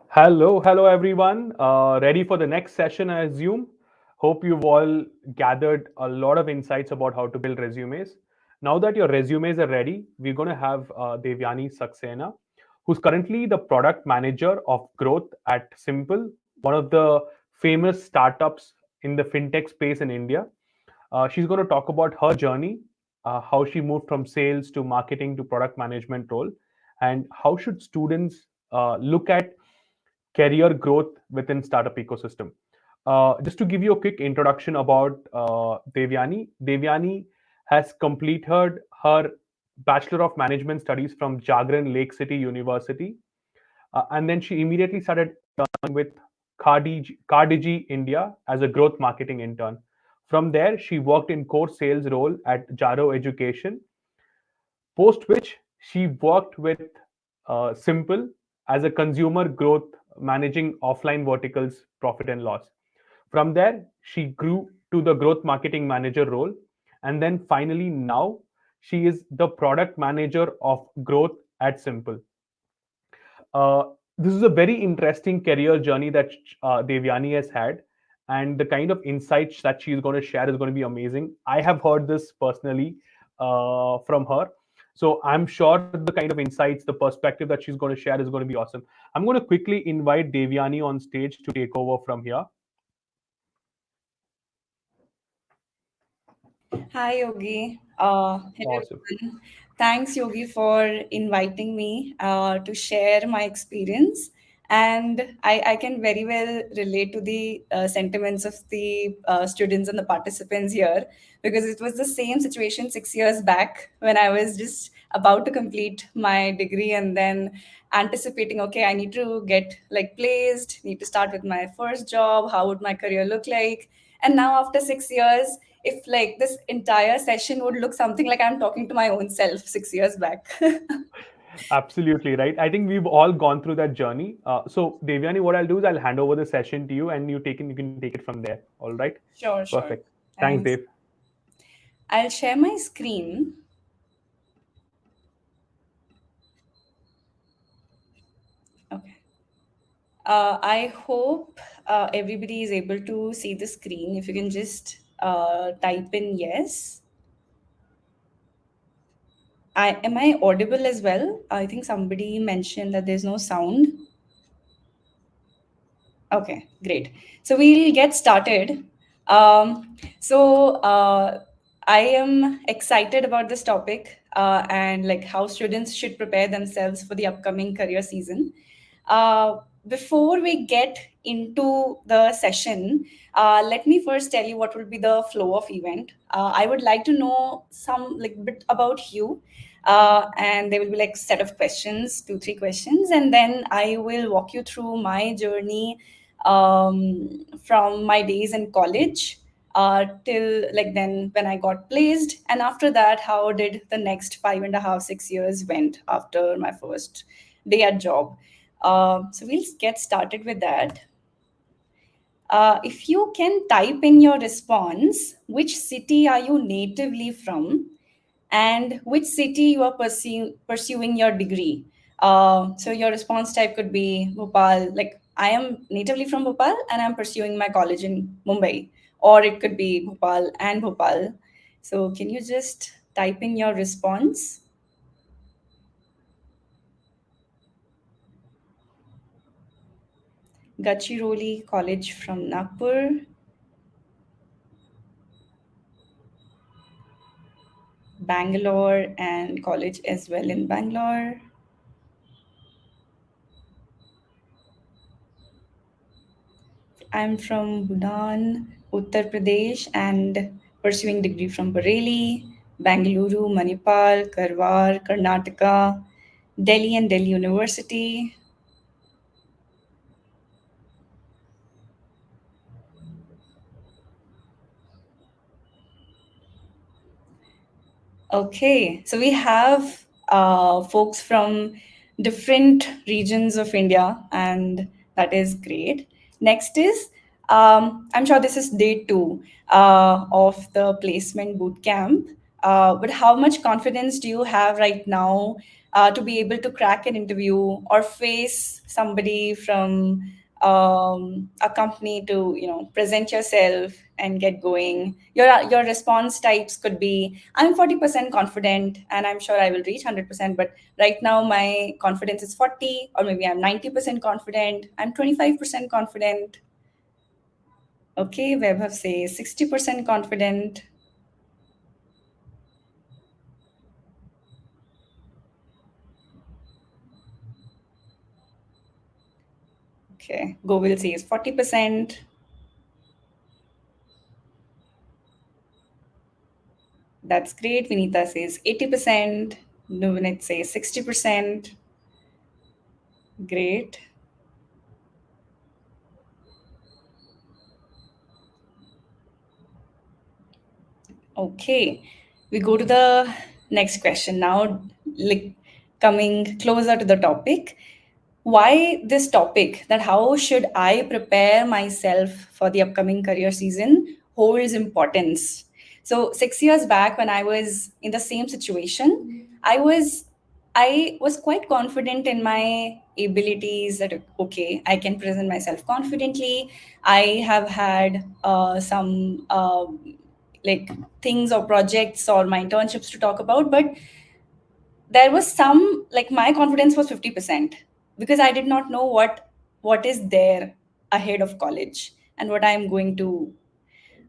Hello everyone. Ready for the next session, I assume. Hope you've all gathered a lot of insights about how to build resumes. Now that your resumes are ready, we're going to have Devyani Saxena, who's currently the product manager of growth at Simpl, one of the famous startups in the fintech space in India. She's going to talk about her journey, how she moved from sales to marketing to product management role, and how should students look at career growth within startup ecosystem. Just to give you a quick introduction about Devyani has completed her Bachelor of Management Studies from Jagran Lake City University, and then she immediately started with Cardigi India as a growth marketing intern. From there, she worked in core sales role at Jaro Education, post which she worked with Simpl as a consumer growth managing offline verticals profit and loss. From there, she grew to the growth marketing manager role. And then finally, now she is the product manager of growth at Simpl. Uh, this is a very interesting career journey that Devyani has had, and the kind of insights that she's going to share is going to be amazing. I have heard this personally from her, so I'm sure the kind of insights, the perspective that she's going to share is going to be awesome. I'm going to quickly invite Devyani on stage to take over from here. Hi, Yogi. Hello, Awesome. everyone. Thanks, Yogi, for inviting me to share my experience. And I can very well relate to the sentiments of the students and the participants here because it was the same situation 6 years back when I was just about to complete my degree and then anticipating, okay, I need to get like placed, need to start with my first job. How would my career look like? And now, after 6 years, if like this entire session would look something like I'm talking to my own self 6 years back. Absolutely right. I think we've all gone through that journey. So Devyani, what I'll do is I'll hand over the session to you, and you can take it from there. All right. Sure, sure. Perfect. Thanks, Thanks. Dave. I'll share my screen. Okay. I hope everybody is able to see the screen. If you can just type in yes. Am I audible as well? I think somebody mentioned that there's no sound. Okay, great. So we'll get started. So I am excited about this topic and like how students should prepare themselves for the upcoming career season. Before we get into the session, let me first tell you what will be the flow of event. I would like to know some like bit about you, and there will be like set of questions, two, three questions, and then I will walk you through my journey from my days in college till like then when I got placed, and after that, how did the next 5.5, 6 years went after my first day at job. So we'll get started with that. If you can type in your response, which city are you natively from, and which city you are pursuing your degree. So your response type could be Bhopal, like I am natively from Bhopal and I'm pursuing my college in Mumbai, or it could be Bhopal and Bhopal. So can you just type in your response? Gachiroli College from Nagpur, Bangalore, and college as well in Bangalore. I'm from Bhutan, Uttar Pradesh, and pursuing degree from Bareilly, Bangalore, Manipal, Karwar, Karnataka, Delhi and Delhi University. Okay, so we have folks from different regions of India, and that is great. Next is, I'm sure this is day two of the placement boot camp. But how much confidence do you have right now to be able to crack an interview or face somebody from a company to present yourself and get going. Your response types could be, I'm 40% confident and I'm sure I will reach 100%, but right now my confidence is 40, or maybe I'm 90% confident, I'm 25% confident. Okay, Vaibhav says 60% confident. Okay, Govil says 40%. That's great. Vinita says 80%. Nuvinit says 60%. Great. Okay, we go to the next question now, like coming closer to the topic. Why this topic, that how should I prepare myself for the upcoming career season, holds importance. So 6 years back, when I was in the same situation, I was quite confident in my abilities, that okay, I can present myself confidently. I have had some like things or projects or my internships to talk about, but there was some, like, my confidence was 50% because I did not know what is there ahead of college and what I am going to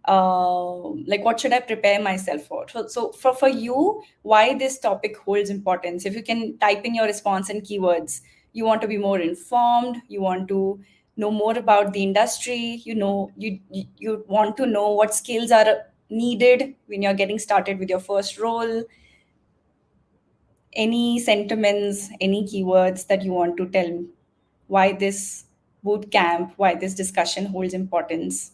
like, what should I prepare myself for. So for you, why this topic holds importance, if you can type in your response and keywords. You want to be more informed, you want to know more about the industry, you want to know what skills are needed when you're getting started with your first role. Any sentiments, any keywords that you want to tell why this boot camp, why this discussion holds importance.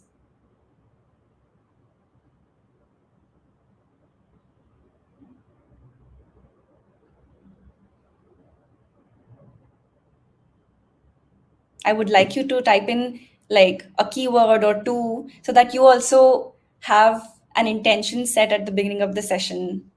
I would like you to type in like a keyword or two so that you also have an intention set at the beginning of the session.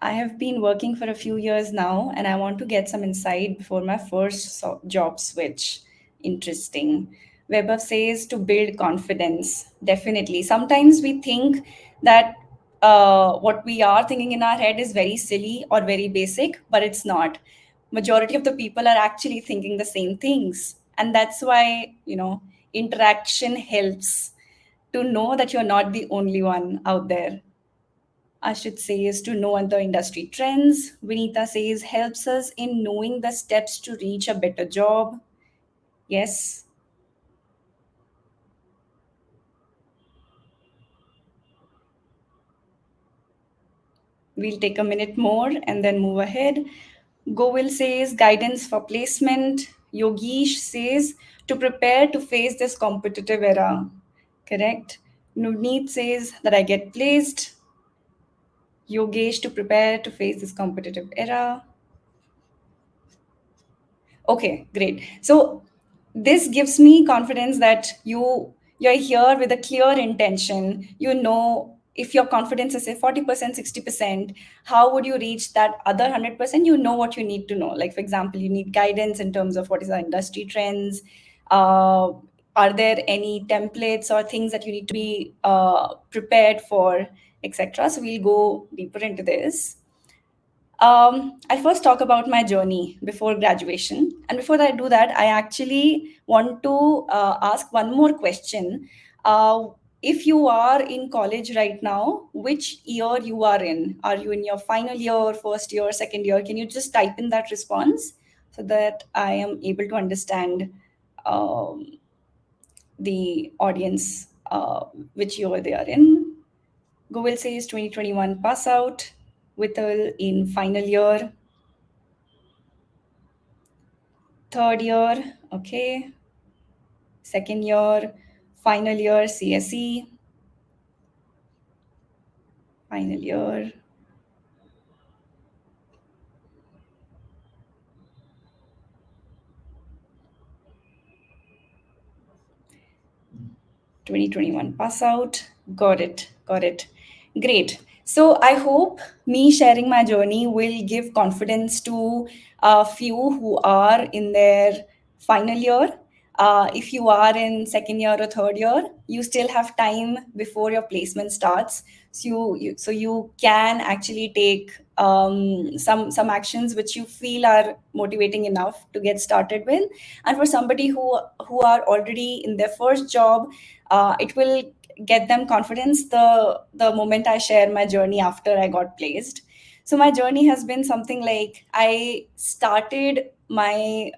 I have been working for a few years now and I want to get some insight before my first job switch. Interesting. Weber says to build confidence. Definitely. Sometimes we think that what we are thinking in our head is very silly or very basic, but it's not. Majority of the people are actually thinking the same things. And that's why, interaction helps to know that you're not the only one out there. I should say, is to know the industry trends. Vinita says helps us in knowing the steps to reach a better job. Yes, we'll take a minute more and then move ahead. Govil says guidance for placement. Yogesh says to prepare to face this competitive era. Correct. Nuvneet says that I get placed. Yogesh to prepare to face this competitive era. Okay, great. So this gives me confidence that you're here with a clear intention. You know, if your confidence is say 40%, 60%, how would you reach that other 100%? You know what you need to know. Like, for example, you need guidance in terms of what is the industry trends. Uh, are there any templates or things that you need to be prepared for, etc.? So we'll go deeper into this. I'll first talk about my journey before graduation. And before I do that, I actually want to ask one more question. If you are in college right now, which year you are in? Are you in your final year, first year, second year? Can you just type in that response so that I am able to understand um, the audience, which year they are in? Google says 2021 pass out, Whittle in final year, third year, okay, second year, final year, CSE, final year, 2021 pass out. Got it. Got it. Great. So I hope me sharing my journey will give confidence to a few who are in their final year. If you are in second year or third year, you still have time before your placement starts. So you can actually take some actions which you feel are motivating enough to get started with. And for somebody who are already in their first job, it will get them confidence the moment I share my journey after I got placed. So my journey has been something like I started my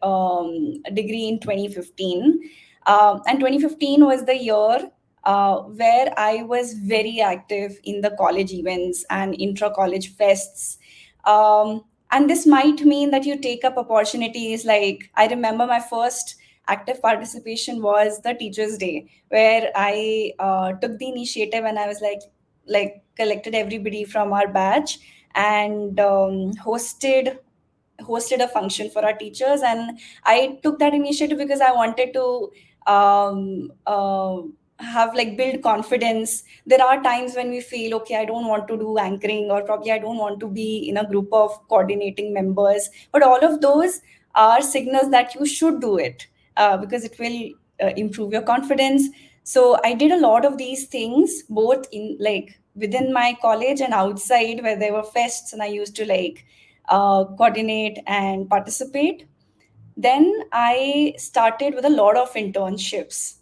degree in 2015, and 2015 was the year where I was very active in the college events and intra college fests. And this might mean that you take up opportunities. Like, I remember my first active participation was the Teachers' Day, where I took the initiative and I was like collected everybody from our batch and hosted a function for our teachers. And I took that initiative because I wanted to um, uh, have like build confidence. There are times when we feel, okay, I don't want to do anchoring, or probably I don't want to be in a group of coordinating members, but all of those are signals that you should do it, because it will improve your confidence. So I did a lot of these things both in like within my college and outside, where there were fests and I used to like coordinate and participate. Then I started with a lot of internships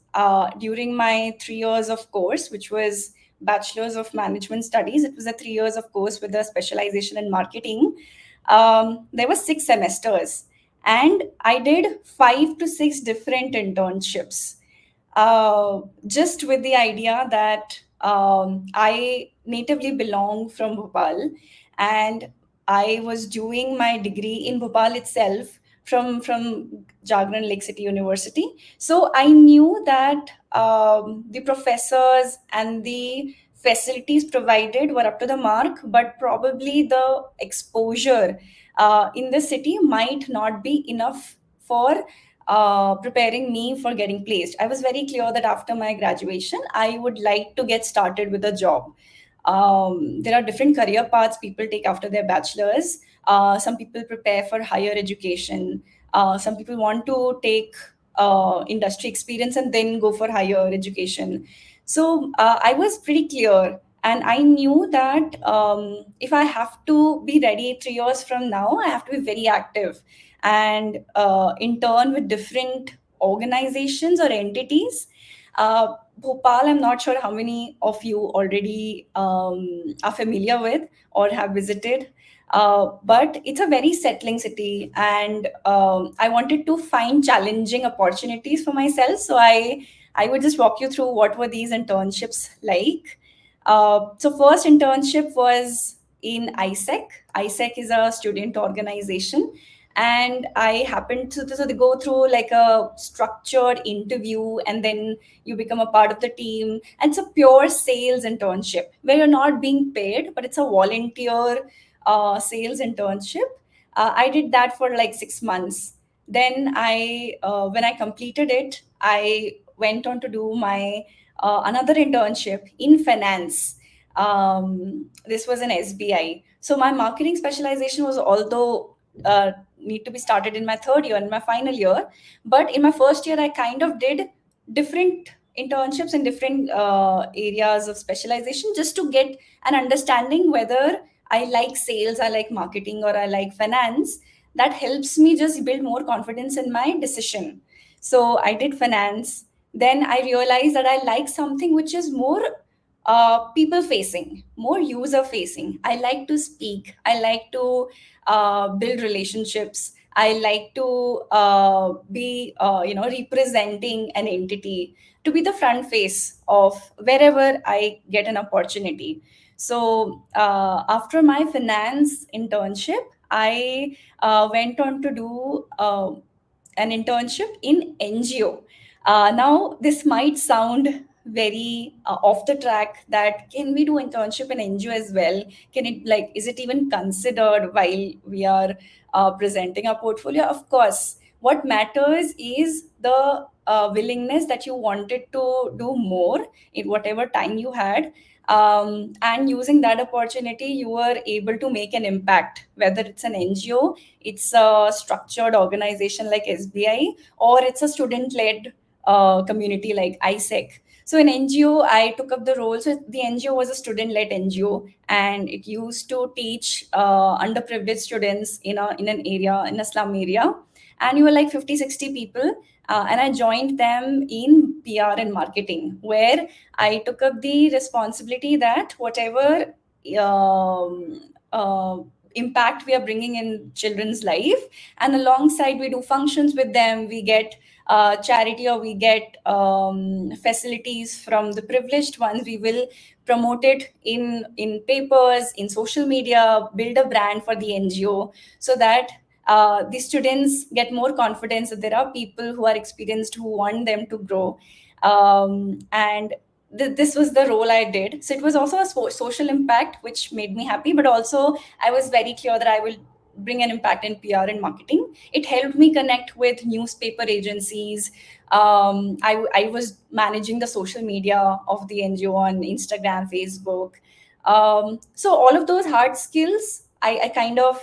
during my 3 years of course, which was Bachelor's of Management Studies. It was a 3 years of course with a specialization in marketing. There were 6 semesters, and I did 5 to 6 different internships, just with the idea that I natively belong from Bhopal, and I was doing my degree in Bhopal itself from Jagran Lake City University. So I knew that the professors and the facilities provided were up to the mark, but probably the exposure in the city might not be enough for preparing me for getting placed. I was very clear that after my graduation, I would like to get started with a job. There are different career paths people take after their bachelor's. Some people prepare for higher education. Some people want to take industry experience and then go for higher education. So I was pretty clear. And I knew that if I have to be ready 3 years from now, I have to be very active and intern with different organizations or entities. Bhopal, I'm not sure how many of you already are familiar with or have visited, but it's a very settling city, and I wanted to find challenging opportunities for myself. So I would just walk you through what were these internships like. So first internship was in ISEC. ISEC is a student organization, and I happened to so they go through like a structured interview, and then you become a part of the team. And it's a pure sales internship where you're not being paid, but it's a volunteer sales internship. I did that for like 6 months. Then when I completed it, I went on to do my another internship in finance. This was an SBI. So my marketing specialization was, although need to be started in my third year, in my final year, but in my first year, I kind of did different internships in different areas of specialization, just to get an understanding whether I like sales, I like marketing, or I like finance. That helps me just build more confidence in my decision. So I did finance. Then I realized that I like something which is more people facing, more user facing. I like to speak. I like to build relationships. I like to be, representing an entity, to be the front face of wherever I get an opportunity. So after my finance internship, I went on to do an internship in NGO. Now, this might sound very off the track, that can we do internship in NGO as well? Can it, like, is it even considered while we are presenting our portfolio? Of course. What matters is the willingness that you wanted to do more in whatever time you had. And using that opportunity, you were able to make an impact, whether it's an NGO, it's a structured organization like SBI, or it's a student led community like ISEC. So in NGO, I took up the role. So the NGO was a student-led NGO, and it used to teach underprivileged students in an area, in a slum area. And you were like 50, 60 people. And I joined them in PR and marketing, where I took up the responsibility that whatever um, uh, impact we are bringing in children's life, and alongside we do functions with them, we get charity, or we get facilities from the privileged ones, we will promote it in papers, in social media, build a brand for the NGO, so that the students get more confidence that there are people who are experienced who want them to grow. And this was the role I did. So it was also a social impact, which made me happy, but also I was very clear that I will bring an impact in PR and marketing. It helped me connect with newspaper agencies. I was managing the social media of the NGO on Instagram, Facebook. So all of those hard skills I kind of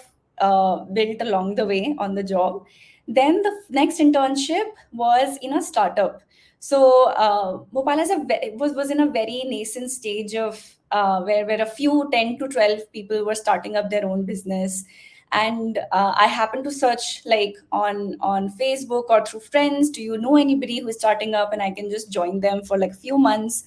built along the way on the job. Then the next internship was in a startup. So Bhopal was in a very nascent stage of where a few 10 to 12 people were starting up their own business. And I happened to search like on Facebook or through friends, do you know anybody who's starting up, and I can just join them for like few months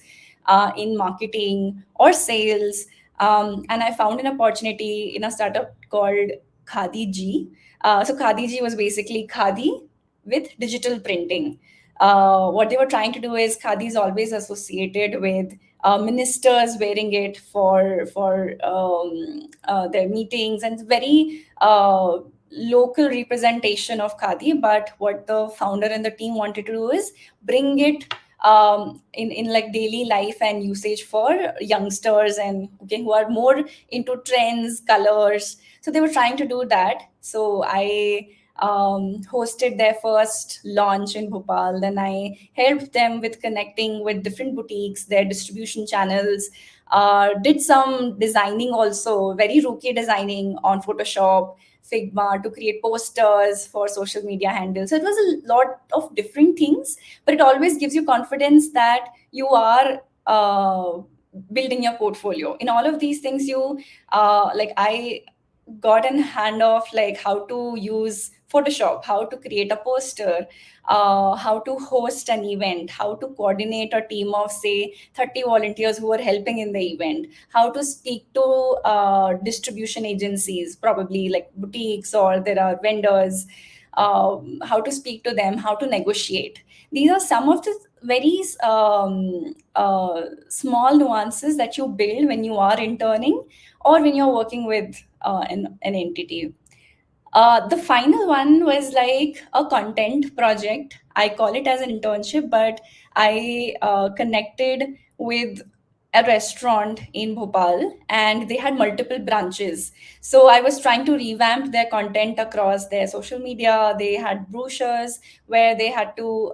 in marketing or sales. And I found an opportunity in a startup called Khadi G. So Khadi G was basically Khadi with digital printing. What they were trying to do is Khadi is always associated with ministers wearing it for their meetings, and it's very local representation of Khadi. But what the founder and the team wanted to do is bring it in like daily life and usage for youngsters, and okay, who are more into trends, colors. So they were trying to do that. So I hosted their first launch in Bhopal. Then I helped them with connecting with different boutiques, their distribution channels. Did some designing also, very rookie designing on Photoshop, Figma, to create posters for social media handles. So it was a lot of different things, but it always gives you confidence that you are building your portfolio. In all of these things, you like I got in hand of like how to use Photoshop, how to create a poster, how to host an event, how to coordinate a team of say 30 volunteers who are helping in the event, how to speak to distribution agencies, probably like boutiques or there are vendors, how to speak to them, how to negotiate. These are some of the very small nuances that you build when you are interning or when you're working with an entity. The final one was like a content project. I call it as an internship, but I connected with a restaurant in Bhopal, and they had multiple branches. So I was trying to revamp their content across their social media. They had brochures where they had to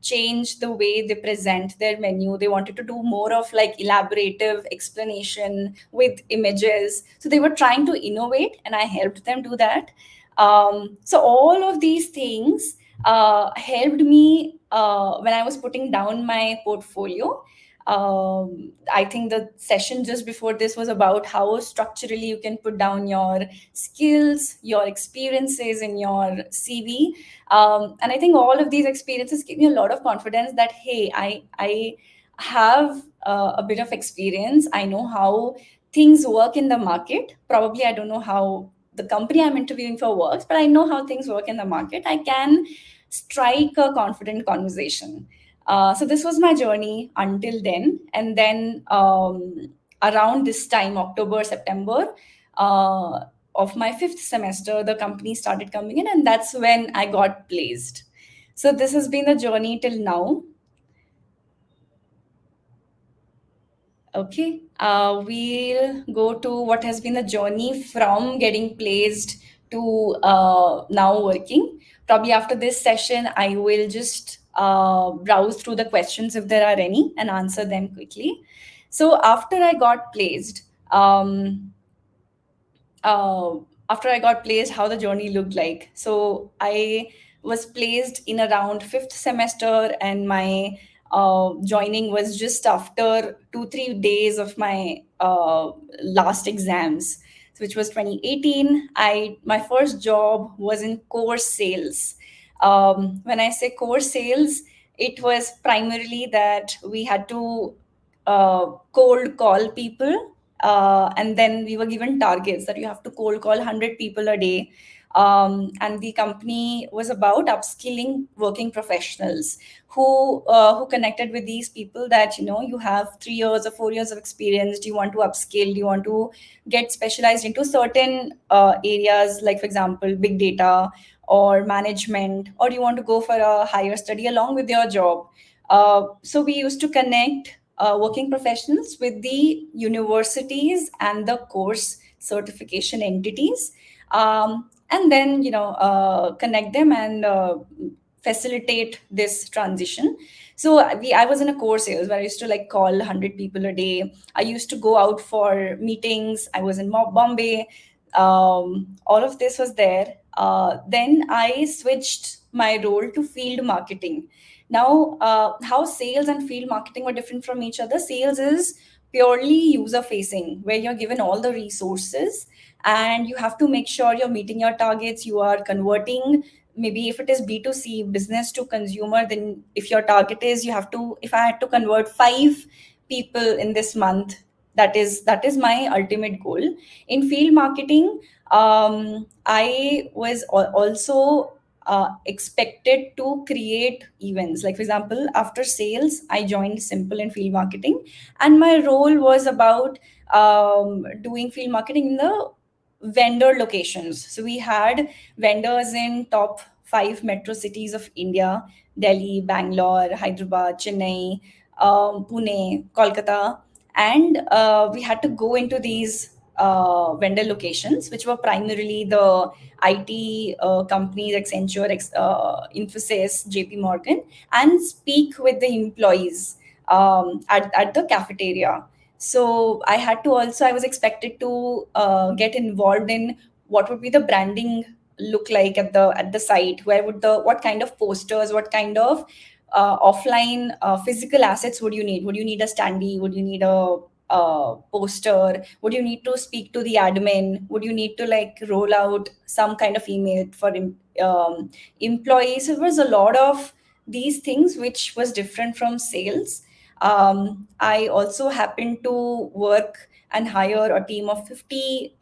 change the way they present their menu. They wanted to do more of like elaborative explanation with images. So they were trying to innovate, and I helped them do that. So all of these things helped me when I was putting down my portfolio. I think the session just before this was about how structurally you can put down your skills, your experiences in your CV. And I think all of these experiences give me a lot of confidence that, hey, I have a bit of experience. I know how things work in the market. Probably I don't know how the company I'm interviewing for works, but I know how things work in the market. I can strike a confident conversation. So this was my journey until then. And then around this time, October, September of my fifth semester, the company started coming in, and that's when I got placed. So this has been the journey till now. Okay, we'll go to what has been the journey from getting placed to now working. Probably after this session, I will just browse through the questions if there are any, and answer them quickly. So uh, after I got placed, how the journey looked like. So I was placed in around fifth semester, and my joining was just after 2 3 days of my last exams, which was 2018. I My first job was in course sales. When I say course sales, it was primarily that we had to cold call people, and then we were given targets that you have to cold call 100 people a day. And the company was about upskilling working professionals who connected with these people, that you have 3 years or 4 years of experience. Do you want to upskill? Do you want to get specialized into certain areas, like for example big data or management, or do you want to go for a higher study along with your job? So we used to connect working professionals with the universities and the course certification entities, and then connect them and facilitate this transition. So I was in a course sales where I used to like call 100 people a day. I used to go out for meetings. I was in Bombay. All of this was there. Then I switched my role to field marketing. Now, how sales and field marketing were different from each other. Sales is purely user facing, where you're given all the resources and you have to make sure you're meeting your targets. You are converting, maybe if it is B2C, business to consumer, then if your target is, you have to, if I had to convert 5 people in this month, that is my ultimate goal. In field marketing, I was also expected to create events. Like for example, after sales, I joined Simpl in field marketing, and my role was about doing field marketing in the vendor locations. So we had vendors in top 5 metro cities of India: Delhi, Bangalore, Hyderabad, Chennai, Pune, Kolkata, and we had to go into these vendor locations, which were primarily the IT companies, Accenture, Infosys, JP Morgan, and speak with the employees at the cafeteria. So I was expected to get involved in what would be the branding look like at the site. Where would the what kind of posters, what kind of offline physical assets would you need? Would you need a standee? Would you need a poster? Would you need to speak to the admin? Would you need to like roll out some kind of email for employees? It was a lot of these things which was different from sales. I also happened to work and hire a team of 50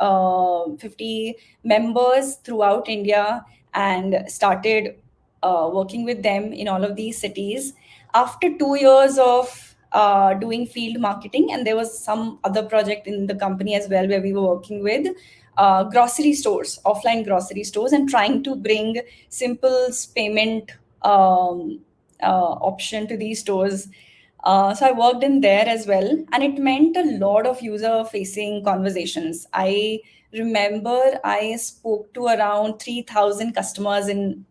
members throughout India, and started working with them in all of these cities. After 2 years of doing field marketing, and there was some other project in the company as well where we were working with grocery stores, offline grocery stores, and trying to bring Simple's payment option to these stores. So I worked in there as well, and it meant a lot of user-facing conversations. I remember I spoke to around 3,000 customers in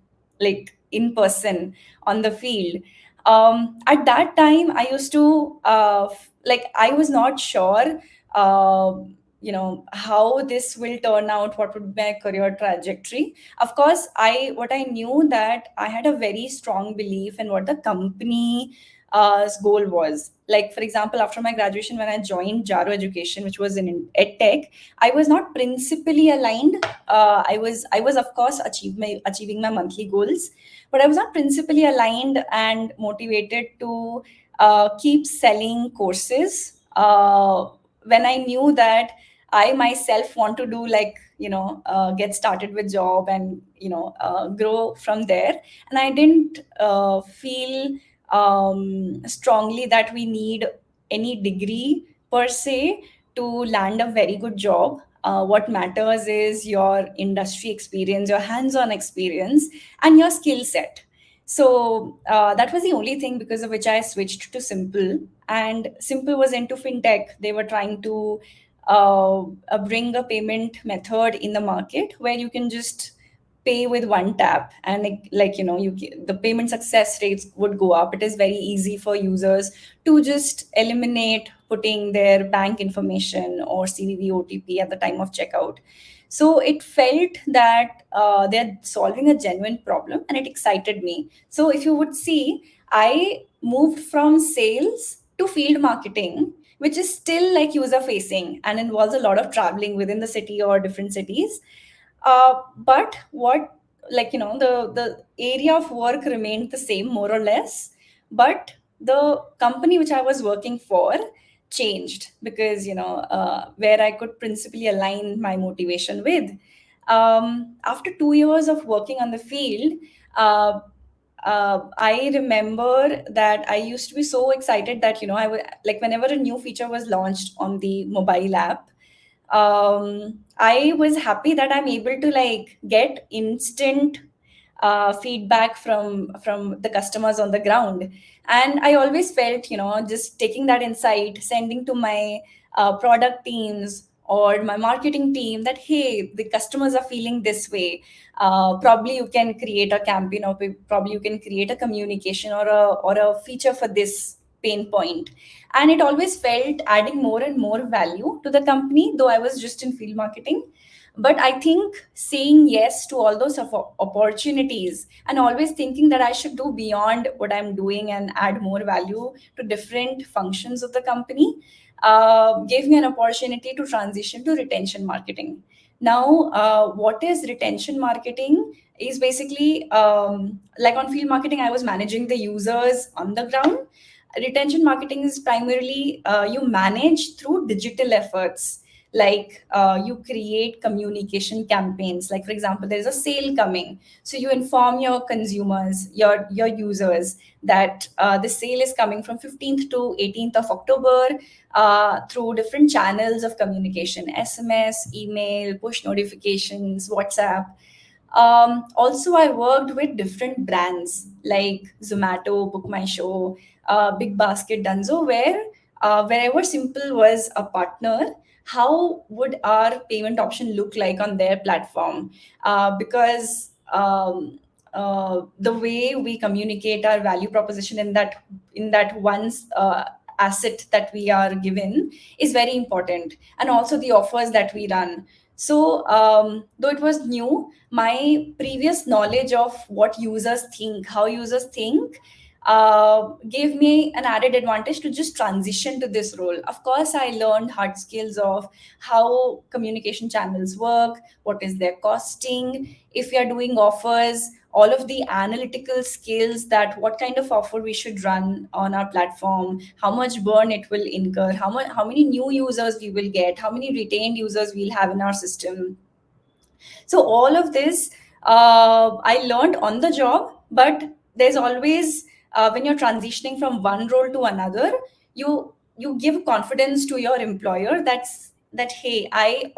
person on the field. At that time, I used to I was not sure, how this will turn out. What would be my career trajectory? Of course, what I knew, that I had a very strong belief in what the company goal was. Like, for example, after my graduation, when I joined Jaro Education, which was in EdTech, I was not principally aligned. I was of course achieving my monthly goals, but I was not principally aligned and motivated to keep selling courses. When I knew that I myself want to do, get started with job and grow from there, and I didn't feel strongly that we need any degree per se to land a very good job. What matters is your industry experience, your hands-on experience, and your skill set. So that was the only thing because of which I switched to Simpl. And Simpl was into fintech. They were trying to bring a payment method in the market where you can just pay with one tap, and the payment success rates would go up. It is very easy for users to just eliminate putting their bank information or CVV OTP at the time of checkout. So it felt that they're solving a genuine problem, and it excited me. So if you would see, I moved from sales to field marketing, which is still like user facing and involves a lot of traveling within the city or different cities. But what, the area of work remained the same more or less, but the company which I was working for changed, because where I could principally align my motivation with. After 2 years of working on the field, uh, I remember that I used to be so excited that I would, like, whenever a new feature was launched on the mobile app, I was happy that I'm able to like get instant feedback from the customers on the ground. And I always felt, just taking that insight, sending to my product teams or my marketing team, that hey, the customers are feeling this way. Probably you can create a campaign, or probably you can create a communication or a feature for this pain point. And it always felt adding more and more value to the company, though I was just in field marketing. But I think saying yes to all those opportunities, and always thinking that I should do beyond what I'm doing and add more value to different functions of the company, gave me an opportunity to transition to retention marketing. Now, what is retention marketing? Is basically, like on field marketing, I was managing the users on the ground. Retention marketing is primarily, you manage through digital efforts, like you create communication campaigns. Like, for example, there's a sale coming, so you inform your consumers, your users, that the sale is coming from 15th to 18th of October, through different channels of communication: SMS, email, push notifications, WhatsApp. Also, I worked with different brands like Zomato, Book My Show, Big Basket, Dunzo, where wherever Simpl was a partner, how would our payment option look like on their platform? Because the way we communicate our value proposition in that one asset that we are given is very important, and also the offers that we run. So, though it was new, my previous knowledge of what users think, how users think, gave me an added advantage to just transition to this role. Of course, I learned hard skills of how communication channels work, what is their costing, if we are doing offers, all of the analytical skills, that what kind of offer we should run on our platform, how much burn it will incur, how many new users we will get, how many retained users we'll have in our system. So all of this, I learned on the job. But there's always, when you're transitioning from one role to another, you give confidence to your employer, that hey, I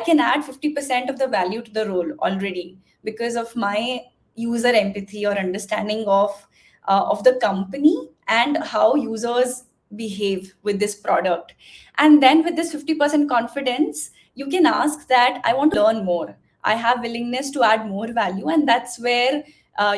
can add 50% of the value to the role already, because of my user empathy or understanding of the company and how users behave with this product. And then with this 50% confidence, you can ask that I want to learn more, I have willingness to add more value, and that's where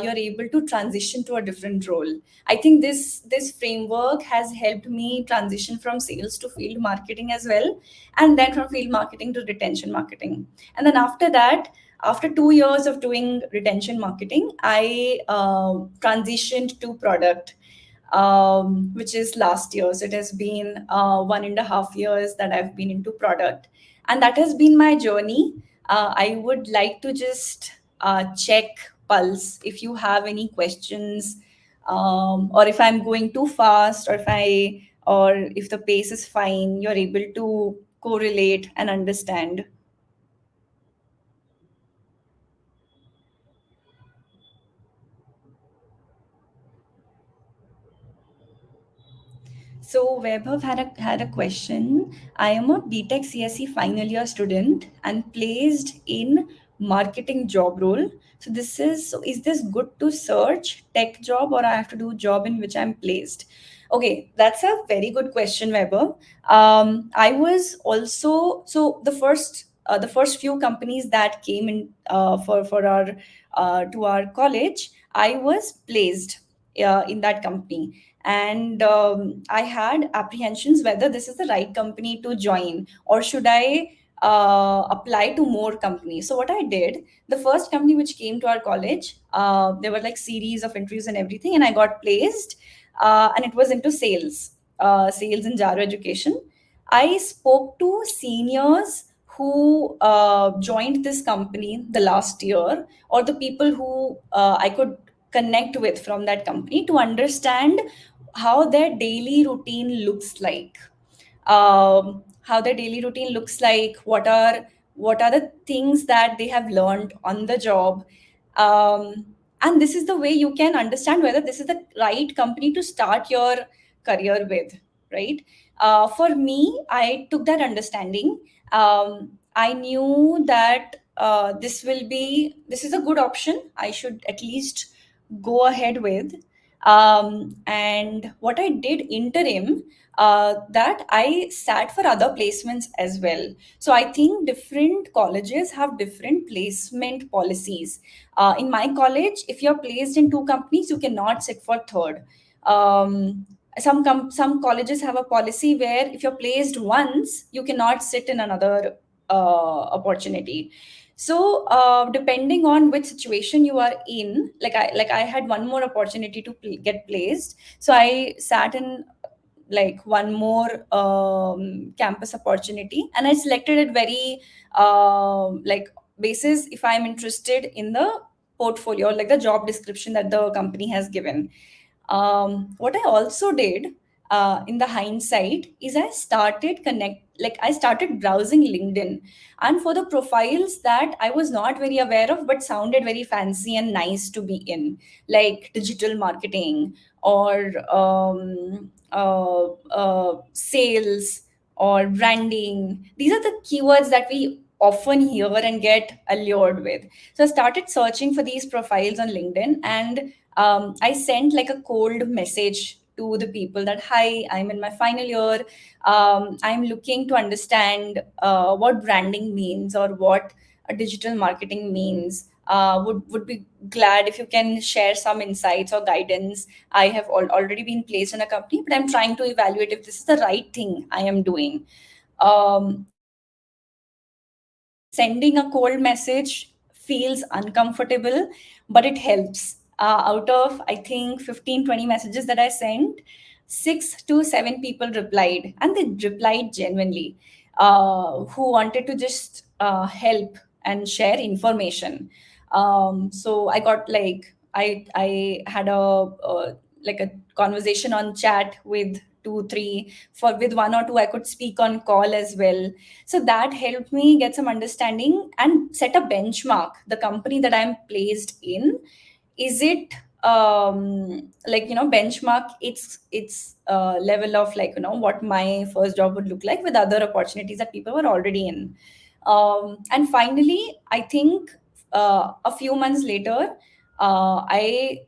you're able to transition to a different role. I think this framework has helped me transition from sales to field marketing as well, and then from field marketing to retention marketing. And then after that, after 2 years of doing retention marketing, I transitioned to product, which is last year. So it has been 1.5 years that I've been into product, and that has been my journey. I would like to just check pulse if you have any questions, or if I'm going too fast, or if the pace is fine, you're able to correlate and understand. So Vaibhav had a question. I am a BTech CSE final year student and placed in marketing job role. So is this good to search tech job, or I have to do job in which I'm placed? Okay, that's a very good question, Vaibhav. I was also, so the first the first few companies that came in for our to our college, I was placed in that company. And I had apprehensions whether this is the right company to join, or should I apply to more companies. So what I did, the first company which came to our college, there were like series of interviews and everything, and I got placed, and it was into sales, sales in Jaro Education. I spoke to seniors who joined this company the last year, or the people who I could connect with from that company, to understand how their daily routine looks like. How their daily routine looks like, what are the things that they have learned on the job. Um, and this is the way you can understand whether this is the right company to start your career with, right? For me, I took that understanding. I knew that this is a good option, I should at least go ahead with. And what I did interim, that I sat for other placements as well. So I think different colleges have different placement policies. In my college, if you're placed in two companies, you cannot sit for third. Some colleges have a policy where if you're placed once, you cannot sit in another opportunity. So depending on which situation you are in, like I had one more opportunity to get placed, so I sat in like one more campus opportunity, and I selected it very like basis if I'm interested in the portfolio, like the job description that the company has given. What I also did in the hindsight is I started browsing LinkedIn, and for the profiles that I was not very aware of but sounded very fancy and nice to be in, like digital marketing, or sales, or branding. These are the keywords that we often hear and get allured with. So I started searching for these profiles on LinkedIn, and I sent like a cold message to the people that, hi, I'm in my final year. I'm looking to understand what branding means, or what digital marketing means. Would be glad if you can share some insights or guidance. I have already been placed in a company, but I'm trying to evaluate if this is the right thing I am doing. Sending a cold message feels uncomfortable, but it helps. Out of, I think, 15-20 messages that I sent, 6 to 7 people replied, and they replied genuinely, who wanted to just help and share information. So I got like, I had like a conversation on chat with two, three. For with one or two, I could speak on call as well. So that helped me get some understanding and set a benchmark. The company that I'm placed in, is it like, benchmark its level of, like, what my first job would look like with other opportunities that people were already in. And finally, I think a few months later, I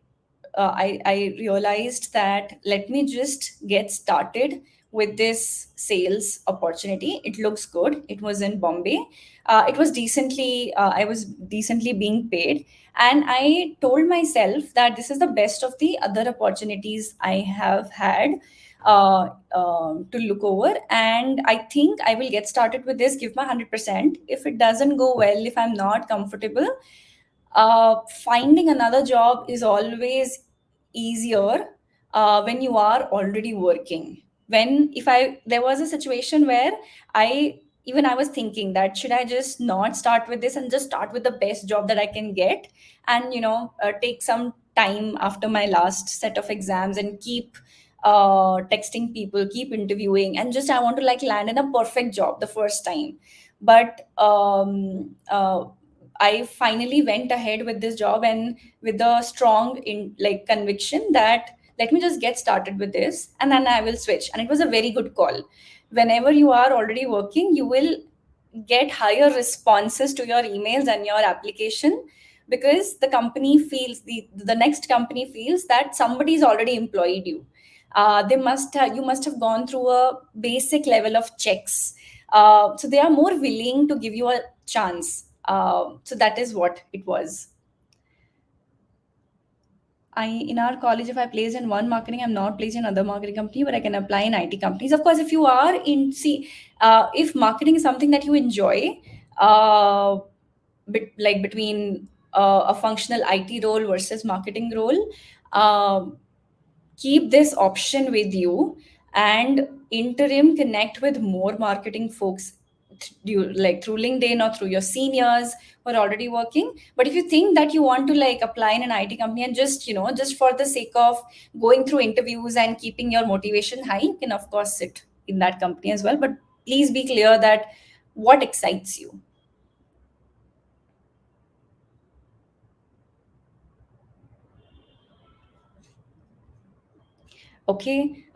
realized that let me just get started with this sales opportunity. It looks good. It was in Bombay. It was decently, I was decently being paid. And I told myself that this is the best of the other opportunities I have had to look over. And I think I will get started with this, give my 100%. If it doesn't go well, if I'm not comfortable, finding another job is always easier when you are already working. When if I There was a situation where I was thinking that should I just not start with this and just start with the best job that I can get, and take some time after my last set of exams and keep texting people, keep interviewing, and just I want to like land in a perfect job the first time. But I finally went ahead with this job, and with a strong conviction that let me just get started with this and then I will switch. And it was a very good call. Whenever you are already working, you will get higher responses to your emails and your application, because the next company feels that somebody's already employed you. You must have gone through a basic level of checks. So they are more willing to give you a chance. So that is what it was. In our college, if I placed in one marketing, I'm not placed in other marketing company, but I can apply in IT companies. Of course, if you are in, see, if marketing is something that you enjoy, uh, like between a functional IT role versus marketing role, um, keep this option with you, and interim connect with more marketing folks like through LinkedIn or through your seniors who are already working. But if you think that you want to like apply in an IT company and just just for the sake of going through interviews and keeping your motivation high, you can of course sit in that company as well. But please be clear that what excites you. Okay,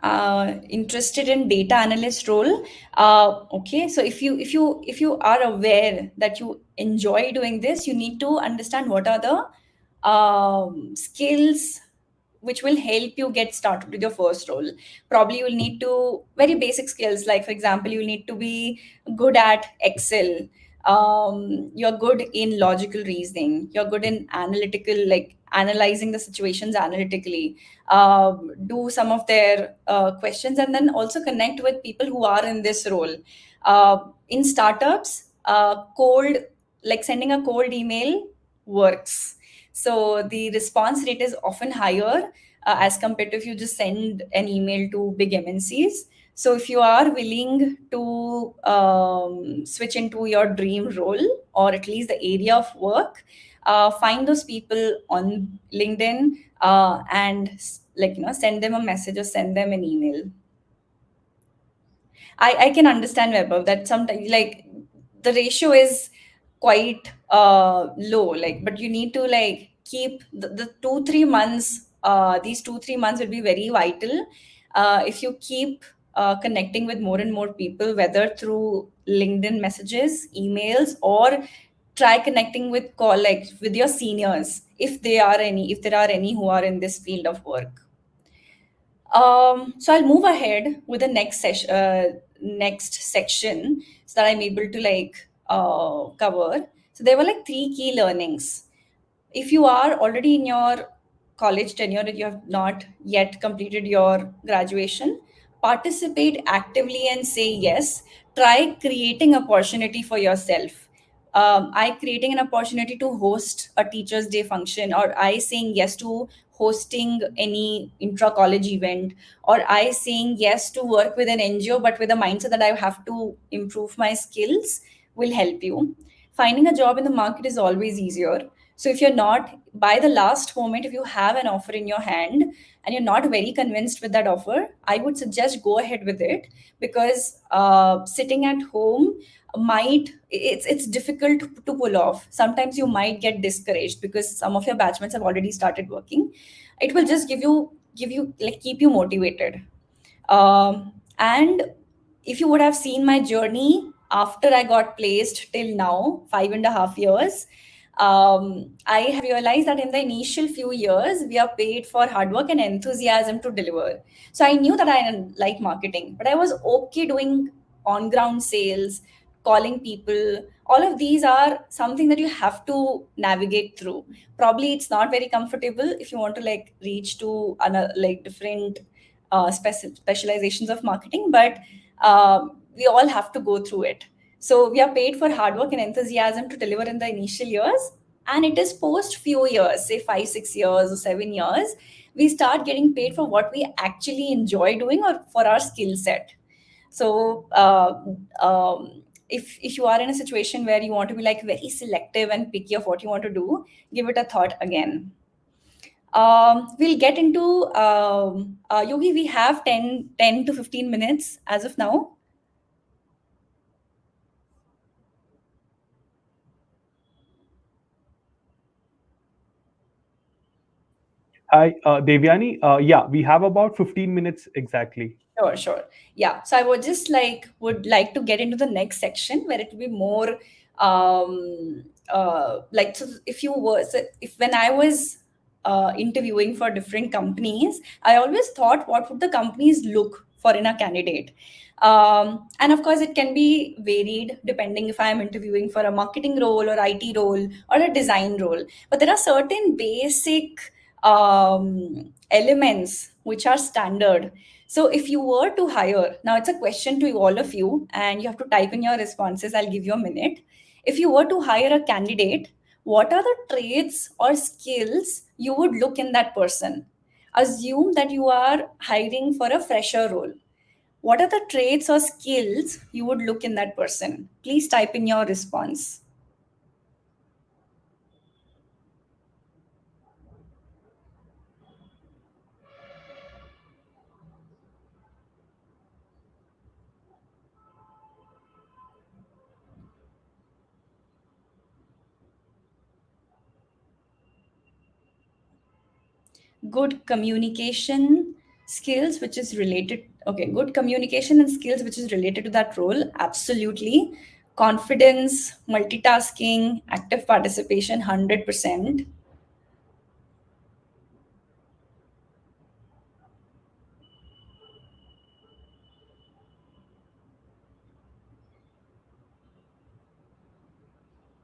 interested in data analyst role. Okay, so if you are aware that you enjoy doing this, you need to understand what are the skills which will help you get started with your first role. Probably you'll need to very basic skills, like for example you'll need to be good at Excel. You're good in logical reasoning, you're good in analytical, like analyzing the situations analytically. Do some of their questions, and then also connect with people who are in this role. In startups, cold, like sending a cold email works. So the response rate is often higher as compared to if you just send an email to big MNCs. So if you are willing to switch into your dream role, or at least the area of work, find those people on LinkedIn, and like send them a message or send them an email. I can understand, Vaibhav, that sometimes like the ratio is quite low, like, but you need to like keep the 2 3 months. These 2 3 months will be very vital. If you keep connecting with more and more people, whether through LinkedIn messages, emails, or try connecting with call like with your seniors, if there are any who are in this field of work. So I'll move ahead with the next section so that I'm able to like cover. So there were like three key learnings. If you are already in your college tenure and you have not yet completed your graduation, participate actively and say yes. Try creating opportunity for yourself. I creating an opportunity to host a teachers day function, or I saying yes to hosting any intra college event, or I saying yes to work with an NGO but with a mindset that I have to improve my skills, will help you. Finding a job in the market is always easier. So if you're not, by the last moment, if you have an offer in your hand and you're not very convinced with that offer, I would suggest go ahead with it, because sitting at home might, it's difficult to pull off. Sometimes you might get discouraged because some of your batchmates have already started working. It will just give you like keep you motivated. And if you would have seen my journey after I got placed till now, 5.5 years, I have realized that in the initial few years, we are paid for hard work and enthusiasm to deliver. So I knew that I didn't like marketing, but I was okay doing on ground sales, calling people. All of these are something that you have to navigate through. Probably it's not very comfortable if you want to like reach to another like different specializations of marketing, but we all have to go through it. So we are paid for hard work and enthusiasm to deliver in the initial years, and it is post few years, say 5 6 years or 7 years, we start getting paid for what we actually enjoy doing or for our skill set. So if you are in a situation where you want to be like very selective and picky of what you want to do, give it a thought again. We'll get into Yogi. We have 10 to 15 minutes as of now. Hi, Devyani. Yeah, we have about 15 minutes exactly. Sure, sure. Yeah. So I would like to get into the next section where it will be more like, so if you were so if when I was interviewing for different companies, I always thought what would the companies look for in a candidate. And of course, it can be varied depending if I'm interviewing for a marketing role or IT role or a design role. But there are certain basic elements which are standard. So if you were to hire, now it's a question to all of you, and you have to type in your responses. I'll give you a minute. If you were to hire a candidate, what are the traits or skills you would look in that person? Assume that you are hiring for a fresher role. What are the traits or skills you would look in that person? Please type in your response. Good communication skills, which is related. Okay, good communication and skills, which is related to that role. Absolutely. Confidence, multitasking, active participation, 100%.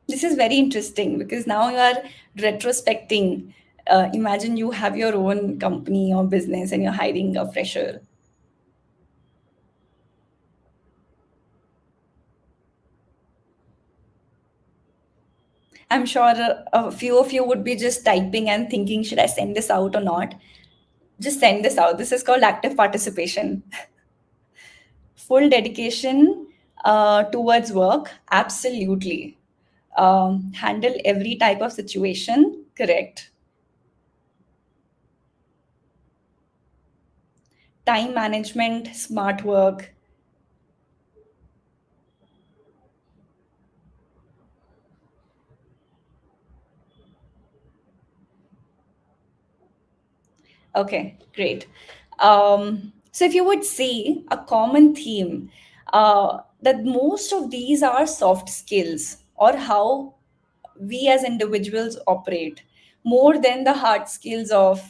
This is very interesting because now you are retrospecting. Imagine you have your own company or business and you're hiring a fresher. I'm sure a few of you would be just typing and thinking, should I send this out or not? Just send this out. This is called active participation. Full dedication towards work, absolutely. Handle every type of situation, correct. Time management, smart work. Okay, great. So if you would see a common theme, that most of these are soft skills or how we as individuals operate more than the hard skills of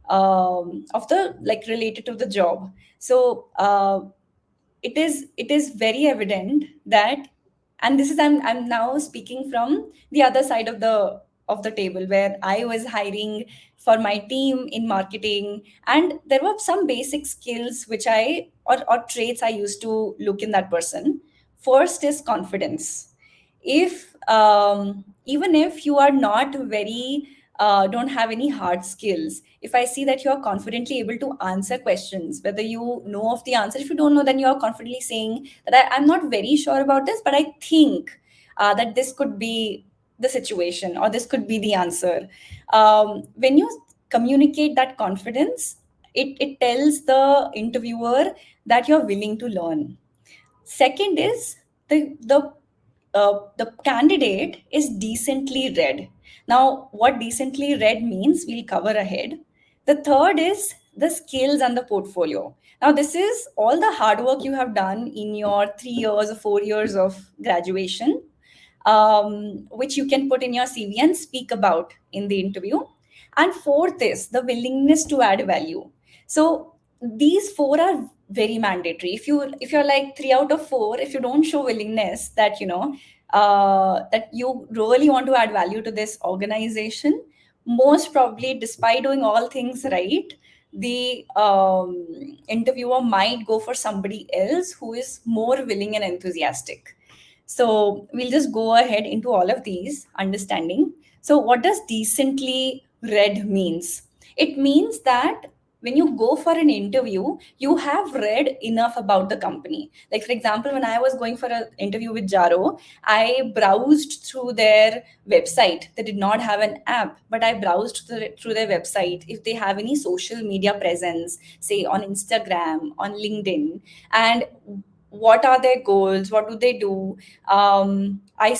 the like related to the job. So it is very evident that, and this is I'm now speaking from the other side of the table where I was hiring for my team in marketing, and there were some basic skills which or traits I used to look in that person. First is confidence. If even if you are not very don't have any hard skills, if I see that you are confidently able to answer questions, whether you know of the answer, if you don't know, then you are confidently saying that I'm not very sure about this, but I think that this could be the situation or this could be the answer. When you communicate that confidence, it tells the interviewer that you're willing to learn. Second is the candidate is decently read. Now, what decently read means, we'll cover ahead. The third is the skills and the portfolio. Now, this is all the hard work you have done in your 3 years or 4 years of graduation, which you can put in your CV and speak about in the interview. And fourth is the willingness to add value. So these four are very mandatory. If you're like 3 out of 4, if you don't show willingness that that you really want to add value to this organization, most probably, despite doing all things right, the interviewer might go for somebody else who is more willing and enthusiastic. So we'll just go ahead into all of these understanding. So what does decently read means? It means that when you go for an interview, you have read enough about the company. Like for example, when I was going for an interview with Jaro, I browsed through their website. They did not have an app, but I browsed through their website if they have any social media presence, say on Instagram, on LinkedIn, and what are their goals, what do they do. I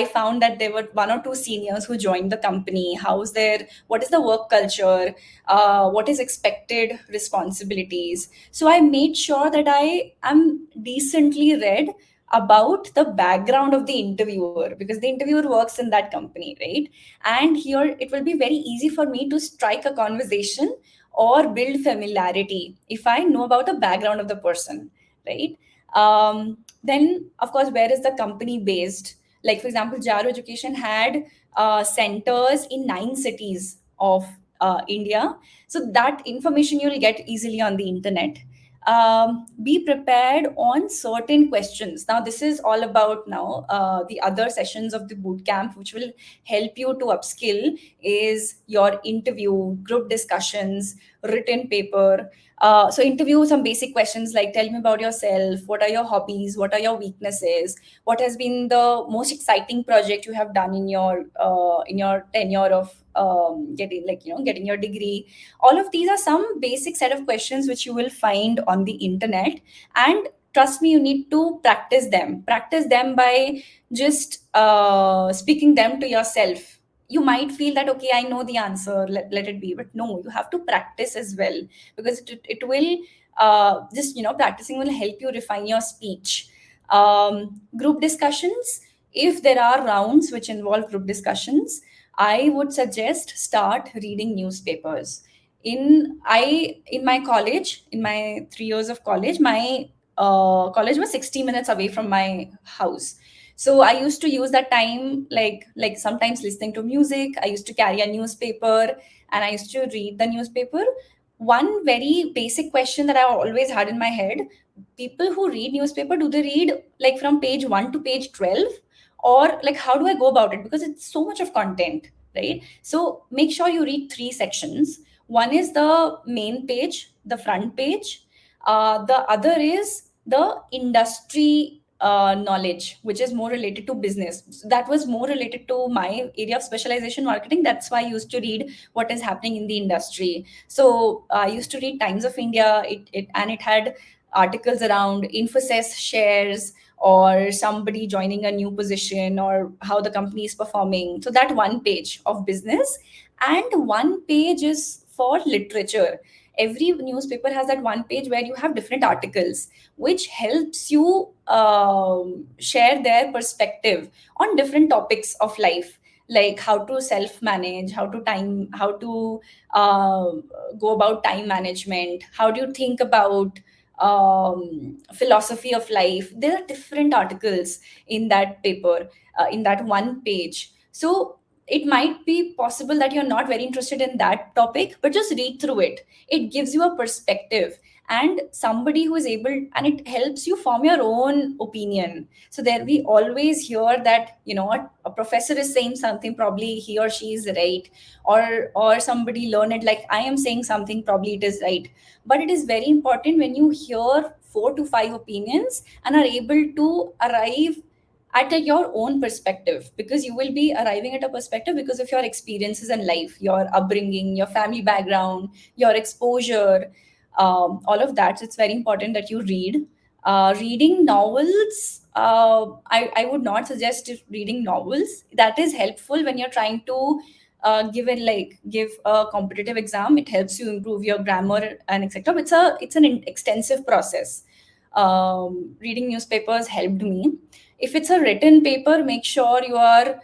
found that there were 1 or 2 seniors who joined the company. What is the work culture, what is expected responsibilities. So I made sure that I am decently read about the background of the interviewer, because the interviewer works in that company, right? And here it will be very easy for me to strike a conversation or build familiarity if I know about the background of the person. right? Then of course, where is the company based? Like for example, Jaro Education had centers in 9 cities of India. So that information you'll get easily on the internet. Be prepared on certain questions. Now this is all about now the other sessions of the boot camp which will help you to upskill is your interview, group discussions, written paper. So interview some basic questions like tell me about yourself, what are your hobbies, what are your weaknesses, what has been the most exciting project you have done in your tenure of getting, like, getting your degree. All of these are some basic set of questions which you will find on the internet. And trust me, you need to practice them by just speaking them to yourself. You might feel that okay, I know the answer, let it be, but no, you have to practice as well, because it will just practicing will help you refine your speech. Group discussions, if there are rounds which involve group discussions, I would suggest start reading newspapers. In my college, in my 3 years of college, my college was 60 minutes away from my house. So I used to use that time, like sometimes listening to music. I used to carry a newspaper and I used to read the newspaper. One very basic question that I always had in my head: people who read newspaper, do they read like from page 1 to page 12, or like how do I go about it, because it's so much of content, right? So make sure you read 3 sections. One is the main page, the front page. The other is the industry knowledge, which is more related to business. So that was more related to my area of specialization, marketing. That's why I used to read what is happening in the industry. So I used to read Times of India, and it had articles around Infosys shares, or somebody joining a new position, or how the company is performing. So that one page of business, and one page is for literature. Every newspaper has that one page where you have different articles which helps you share their perspective on different topics of life, like how to self manage, how to uh, go about time management, how do you think about philosophy of life. There are different articles in that paper, in that one page. So it might be possible that you're not very interested in that topic, but just read through it. It gives you a perspective, and somebody who is able, and it helps you form your own opinion. So there we always hear that, what a professor is saying something, probably he or she is right, or somebody learn it like I am saying something, probably it is right. But it is very important when you hear 4 to 5 opinions and are able to arrive at your own perspective, because you will be arriving at a perspective because of your experiences in life, your upbringing, your family background, your exposure, all of that. So it's very important that you read. Reading novels, I would not suggest reading novels. That is helpful when you're trying to give a competitive exam. It helps you improve your grammar and etc. It's an extensive process. Reading newspapers helped me. If it's a written paper, make sure you are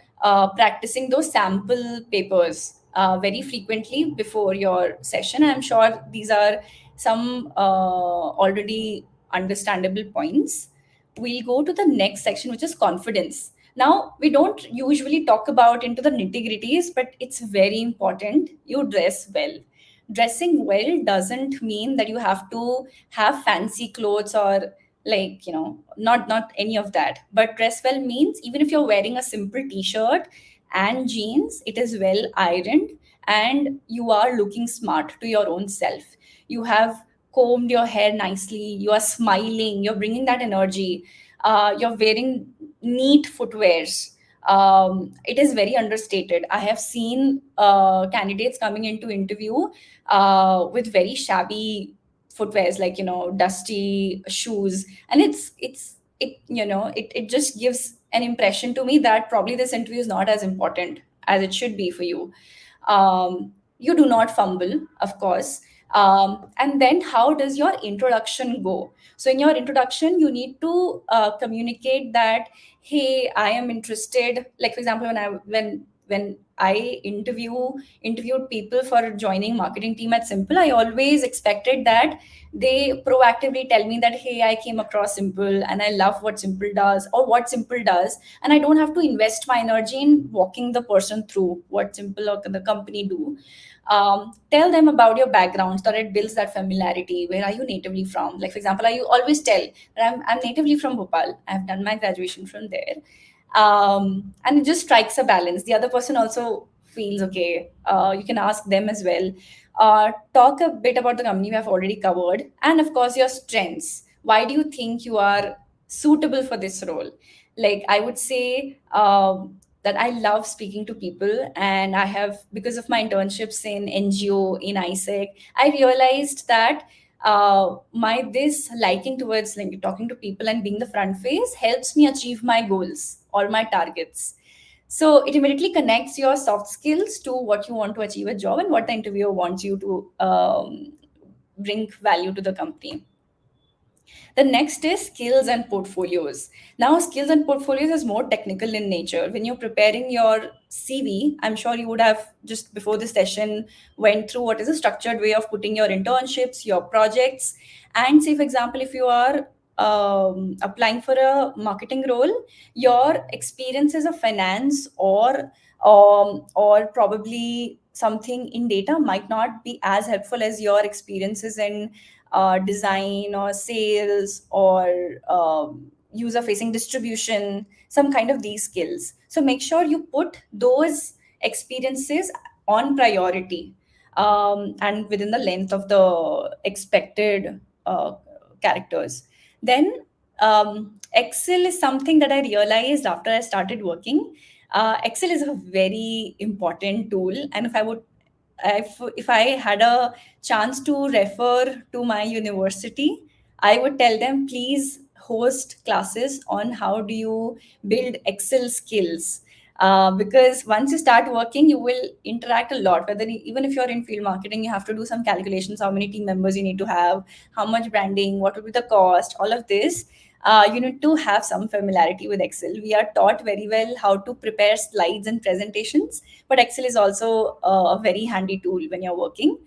practicing those sample papers very frequently before your session. I'm sure these are some already understandable points. We'll go to the next section, which is confidence. Now, we don't usually talk about into the nitty gritties, but it's very important you dress well. Dressing well doesn't mean that you have to have fancy clothes, or not any of that. But dress well means even if you're wearing a simple t-shirt and jeans, it is well ironed, and you are looking smart to your own self. You have combed your hair nicely, you are smiling, you're bringing that energy. You're wearing neat footwears. It is very understated. I have seen candidates coming into interview with very shabby footwears, like dusty shoes, and it just gives an impression to me that probably this interview is not as important as it should be for you. You do not fumble, of course. And then how does your introduction go? So in your introduction, you need to communicate that, hey, I am interested. Like for example, when when I interviewed people for joining marketing team at Simpl, I always expected that they proactively tell me that, hey, I came across Simpl and I love what Simpl does or what Simpl does, and I don't have to invest my energy in walking the person through what Simpl or the company do. Tell them about your background so that it builds that familiarity. Where are you natively from? Like, for example, I always tell that I'm natively from Bhopal. I've done my graduation from there. And it just strikes a balance. The other person also feels okay. You can ask them as well. Talk a bit about the company we have already covered. And of course, your strengths. Why do you think you are suitable for this role? Like, I would say, that I love speaking to people, and I have, because of my internships in NGO, in ISEC, I realized that my this liking towards like talking to people and being the front face helps me achieve my goals or my targets. So it immediately connects your soft skills to what you want to achieve a job and what the interviewer wants you to bring value to the company. The next is skills and portfolios. Now, skills and portfolios is more technical in nature. When you're preparing your CV, I'm sure you would have just before the session went through what is a structured way of putting your internships, your projects, and say, for example, if you are applying for a marketing role, your experiences of finance or probably something in data might not be as helpful as your experiences in design or sales or user facing distribution, some kind of these skills. So make sure you put those experiences on priority, and within the length of the expected characters. Then Excel is something that I realized after I started working. Excel is a very important tool, and if I had a chance to refer to my university, I would tell them, please host classes on how do you build Excel skills. Because once you start working, you will interact a lot. Even if you're in field marketing, you have to do some calculations: how many team members you need to have, how much branding, what will be the cost, all of this. You need to have some familiarity with Excel. We are taught very well how to prepare slides and presentations, but Excel is also a very handy tool when you're working.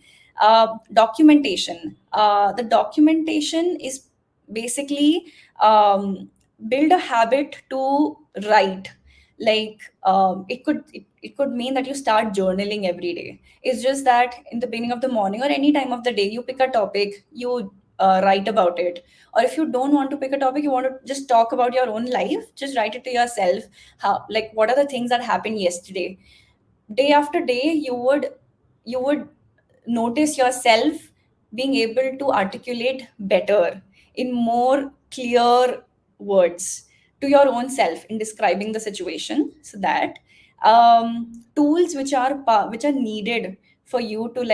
Documentation. The documentation is basically, build a habit to write. Like, it could mean that you start journaling every day. It's just that in the beginning of the morning or any time of the day, you pick a topic, you write about it. Or if you don't want to pick a topic, you want to just talk about your own life, just write it to yourself. How, like, what are the things that happened yesterday? Day after day, you would notice yourself being able to articulate better in more clear words to your own self in describing the situation. So that tools which are needed for you to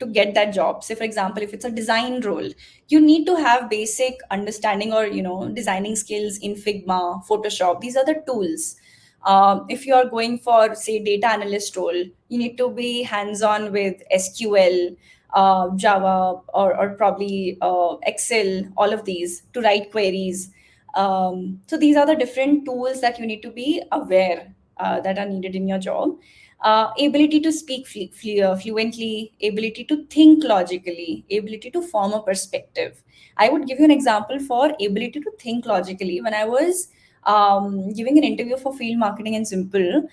to get that job. Say, for example, if it's a design role, you need to have basic understanding or designing skills in Figma, Photoshop. These are the tools. If you are going for, say, data analyst role, you need to be hands-on with SQL, Java, or probably Excel, all of these to write queries. So these are the different tools that you need to be aware that are needed in your job. Ability to speak fluently, ability to think logically, ability to form a perspective. I would give you an example for ability to think logically. When I was giving an interview for field marketing in Simpl,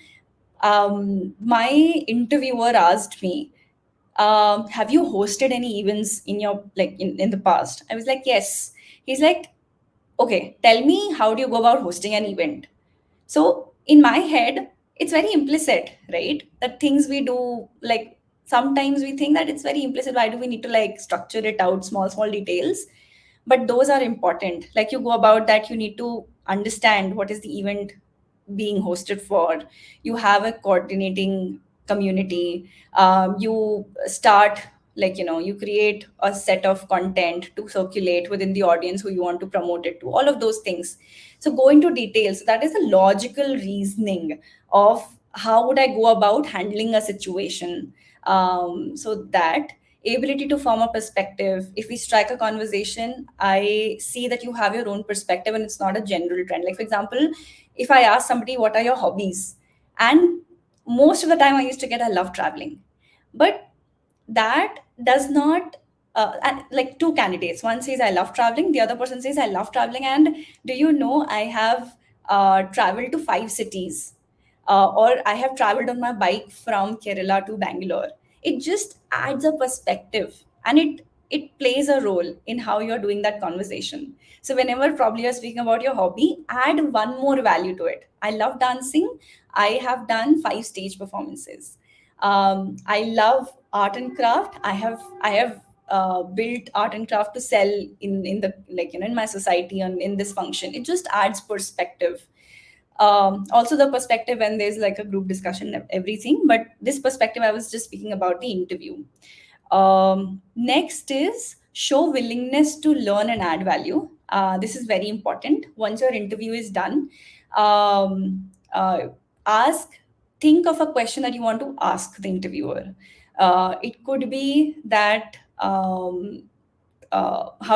my interviewer asked me, have you hosted any events in your in the past? I was like, yes. He's like, okay, tell me, how do you go about hosting an event? So in my head, it's very implicit, right? That things we do, like, sometimes we think that it's very implicit. Why do we need to like structure it out, small details? But those are important. Like, you go about that, you need to understand what is the event being hosted for. You have a coordinating community. You start, you create a set of content to circulate within the audience who you want to promote it to, all of those things. So go into details. That is the logical reasoning of how would I go about handling a situation. So that ability to form a perspective. If we strike a conversation, I see that you have your own perspective and it's not a general trend. Like, for example, if I ask somebody, what are your hobbies? And most of the time I used to get, I love traveling. But that does not, like two candidates, one says I love traveling, the other person says I love traveling, and do you know, I have traveled to 5 cities, or I have traveled on my bike from Kerala to Bangalore. It just adds a perspective, and it plays a role in how you're doing that conversation. So whenever probably you're speaking about your hobby, add one more value to it. I love dancing. I have done 5 stage performances. I love art and craft. I have built art and craft to sell in the, like, in my society and in this function. It just adds perspective. Also the perspective when there's like a group discussion and everything, but this perspective I was just speaking about the interview. Next is show willingness to learn and add value. This is very important. Once your interview is done, ask, think of a question that you want to ask the interviewer. It could be that, how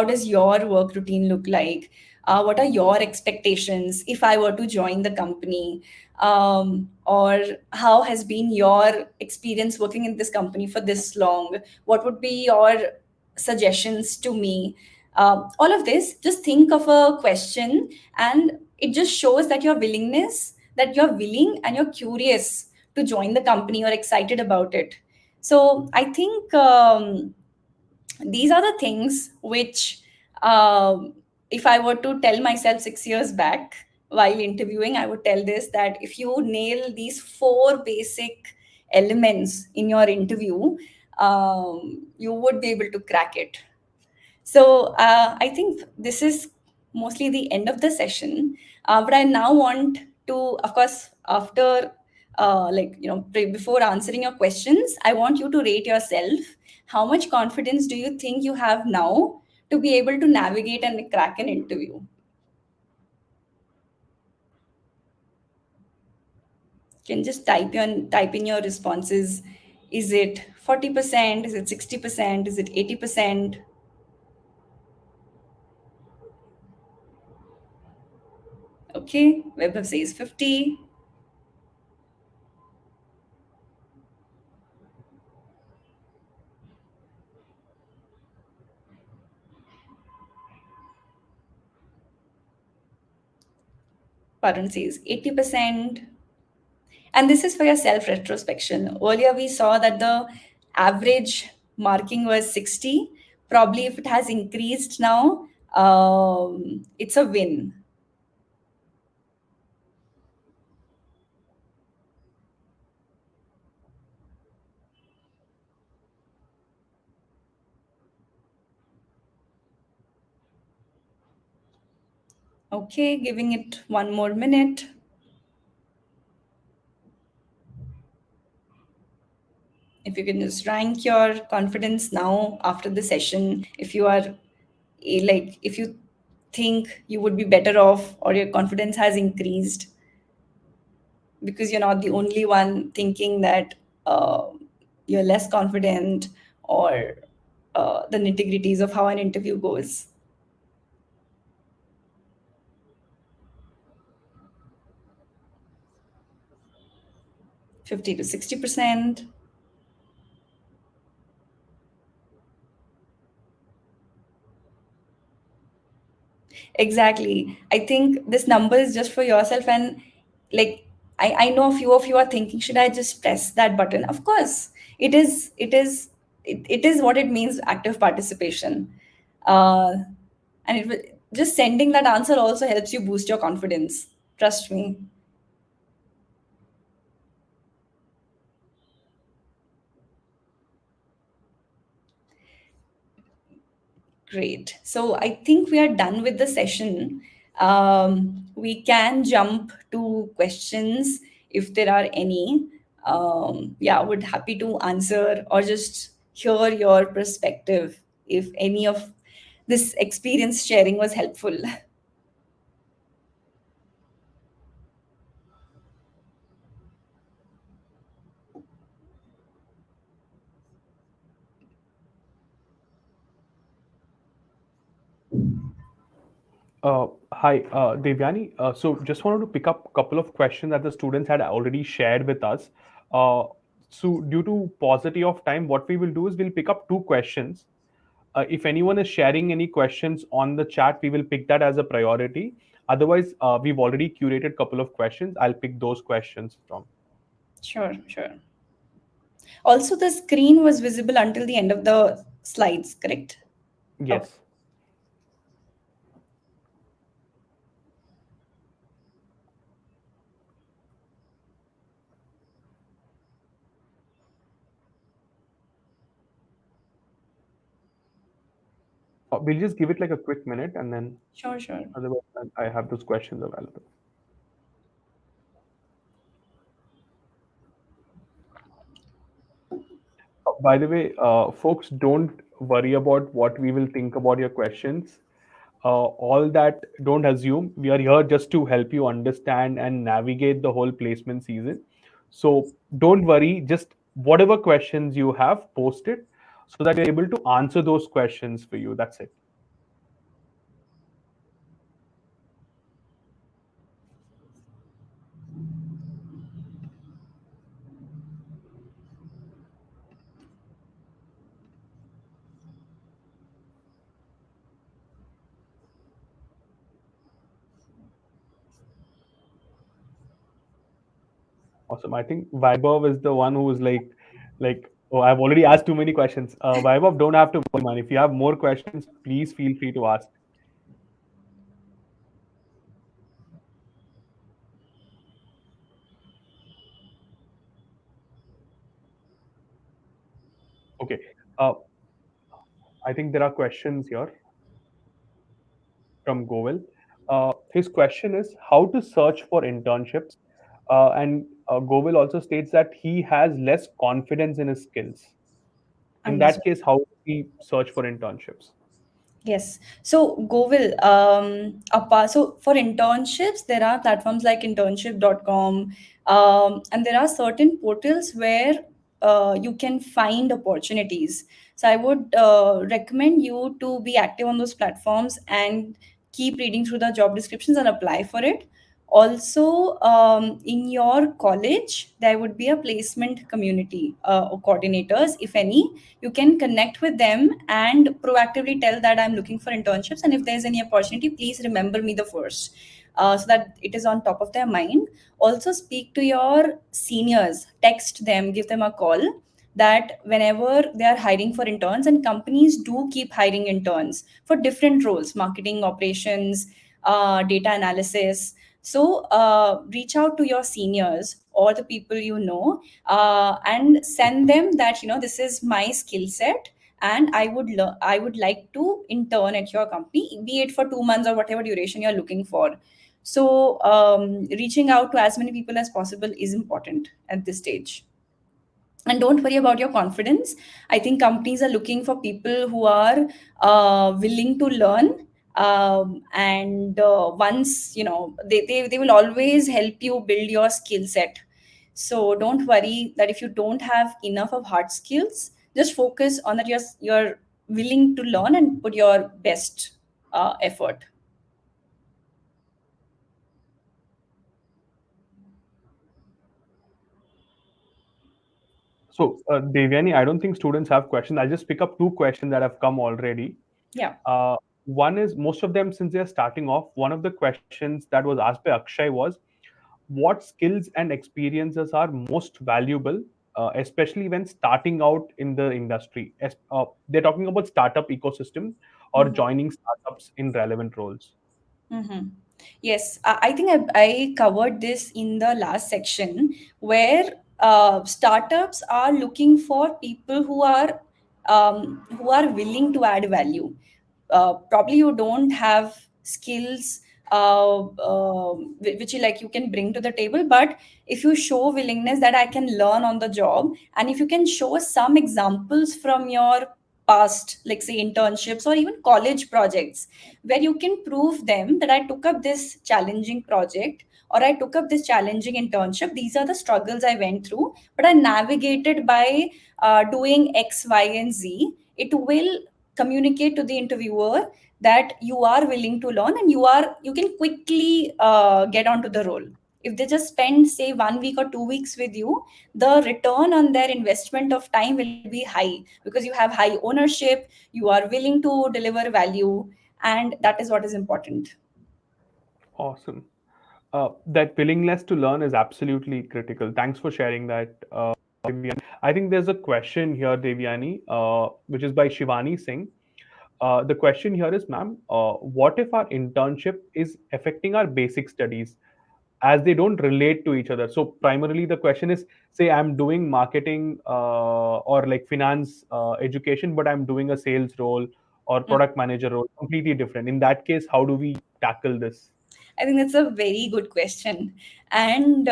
does your work routine look like? What are your expectations if I were to join the company? Or how has been your experience working in this company for this long? What would be your suggestions to me? All of this, just think of a question, and it just shows that your willingness, that you're willing and you're curious to join the company, you're excited about it. So I think, these are the things which, if I were to tell myself 6 years back while interviewing, I would tell this, that if you nail these four basic elements in your interview, you would be able to crack it. So I think this is mostly the end of the session. But I now want to, of course, after, before answering your questions, I want you to rate yourself. How much confidence do you think you have now to be able to navigate and crack an interview? You can just type in your responses. Is it 40%? Is it 60%? Is it 80%? Okay, Webber says 50. Varun says 80%. And this is for your self retrospection. Earlier, we saw that the average marking was 60. Probably, if it has increased now, it's a win. Okay, giving it one more minute. If you can just rank your confidence now after the session, if you are, if you think you would be better off or your confidence has increased, because you're not the only one thinking that, uh, you're less confident, or the nitty gritties of how an interview goes. 50 to 60%. Exactly. I think this number is just for yourself. And like, I know a few of you are thinking, should I just press that button? Of course, it is what it means, active participation. Uh, and just sending that answer also helps you boost your confidence. Trust me. Great. So I think we are done with the session. We can jump to questions if there are any. Yeah, would happy to answer or just hear your perspective if any of this experience sharing was helpful. Uh, Hi, Devyani. So just wanted to pick up a couple of questions that the students had already shared with us. Uh, so due to paucity of time, what we will do is we'll pick up two questions. If anyone is sharing any questions on the chat, we will pick that as a priority. Otherwise, we've already curated a couple of questions. I'll pick those questions from. Sure, sure. Also, the screen was visible until the end of the slides, correct? Okay. Yes. We'll just give it like a quick minute and then Sure, sure. otherwise I have those questions available. By the way, folks, don't worry about what we will think about your questions. All that, don't assume. We are here just to help you understand and navigate the whole placement season. So don't worry, just whatever questions you have, post it so that we're able to answer those questions for you. That's it. Awesome. I think Vaibhav is the one who is like, oh, I've already asked too many questions. Vaibhav, don't have to worry, man. If you have more questions, please feel free to ask. Okay. Uh, I think there are questions here from Govil. His question is how to search for internships. And Govil also states that he has less confidence in his skills. In that Understood. case, how do we search for internships? Yes. So Govil, so for internships, there are platforms like internship.com, and there are certain portals where you can find opportunities. So I would recommend you to be active on those platforms and keep reading through the job descriptions and apply for it. Also, in your college, there would be a placement community or coordinators, if any. You can connect with them and proactively tell that I'm looking for internships, and if there's any opportunity, please remember me the first, so that it is on top of their mind. Also, speak to your seniors, text them, give them a call, that whenever they are hiring for interns, and companies do keep hiring interns for different roles, marketing, operations, data analysis. So reach out to your seniors or the people you know, and send them that, this is my skill set, and I would like to intern at your company, be it for 2 months or whatever duration you're looking for. So reaching out to as many people as possible is important at this stage. And don't worry about your confidence. I think companies are looking for people who are willing to learn, and once they will always help you build your skill set. So don't worry that if you don't have enough of hard skills, just focus on that you're willing to learn and put your best effort. So, Devyani, I don't think students have questions. I'll just pick up two questions that have come already. Yeah. Uh, One is most of them, since they're starting off, one of the questions that was asked by Akshay was what skills and experiences are most valuable, especially when starting out in the industry? They're talking about startup ecosystem or joining startups in relevant roles. Mm-hmm. Yes, I think I covered this in the last section, where startups are looking for people who are willing to add value. Probably you don't have skills which you can bring to the table, but if you show willingness that I can learn on the job, and if you can show some examples from your past, like say internships or even college projects, where you can prove them that I took up this challenging project or I took up this challenging internship. These are the struggles I went through, but I navigated by doing X, Y, and Z. It will communicate to the interviewer that you are willing to learn, and you can quickly get onto the role. If they just spend say 1 week or 2 weeks with you, the return on their investment of time will be high, because you have high ownership, you are willing to deliver value, and that is what is important. Awesome. That willingness to learn is absolutely critical. Thanks for sharing that, Devyani. I think there's a question here, Devyani, which is by Shivani Singh. The question here is, ma'am, what if our internship is affecting our basic studies as they don't relate to each other? So primarily the question is, say I'm doing marketing or like finance education, but I'm doing a sales role or product manager role, completely different. In that case, how do we tackle this? I think that's a very good question. And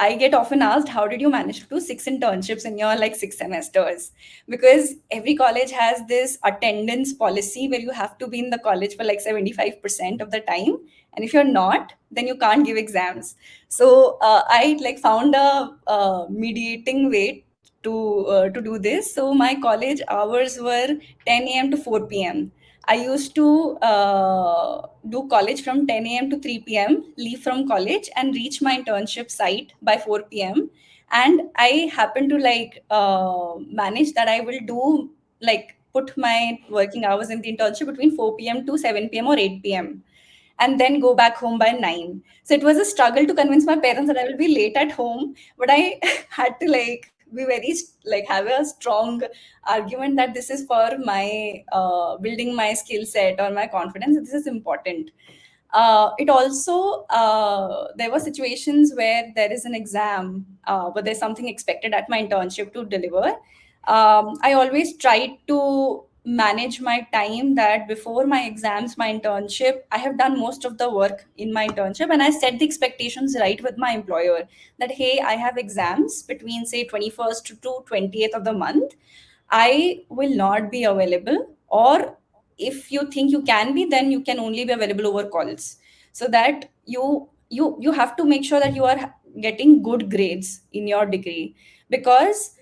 I get often asked, how did you manage to do 6 internships in your like 6 semesters? Because every college has this attendance policy where you have to be in the college for like 75% of the time. And if you're not, then you can't give exams. So I like found a mediating way to do this. So my college hours were 10 a.m. to 4 p.m. I used to do college from 10 a.m. to 3 p.m., leave from college and reach my internship site by 4 p.m. And I happen to like manage that I will do like put my working hours in the internship between 4 p.m. to 7 p.m. or 8 p.m. and then go back home by 9. So it was a struggle to convince my parents that I will be late at home, but I had to like be very like have a strong argument that this is for my building my skill set or my confidence. This is important. It also there were situations where there is an exam, but there's something expected at my internship to deliver. I always tried to manage my time that before my exams, my internship, I have done most of the work in my internship, and I set the expectations right with my employer that hey, I have exams between say 21st to 20th of the month. I will not be available, or if you think you can be, then you can only be available over calls. So that you have to make sure that you are getting good grades in your degree, because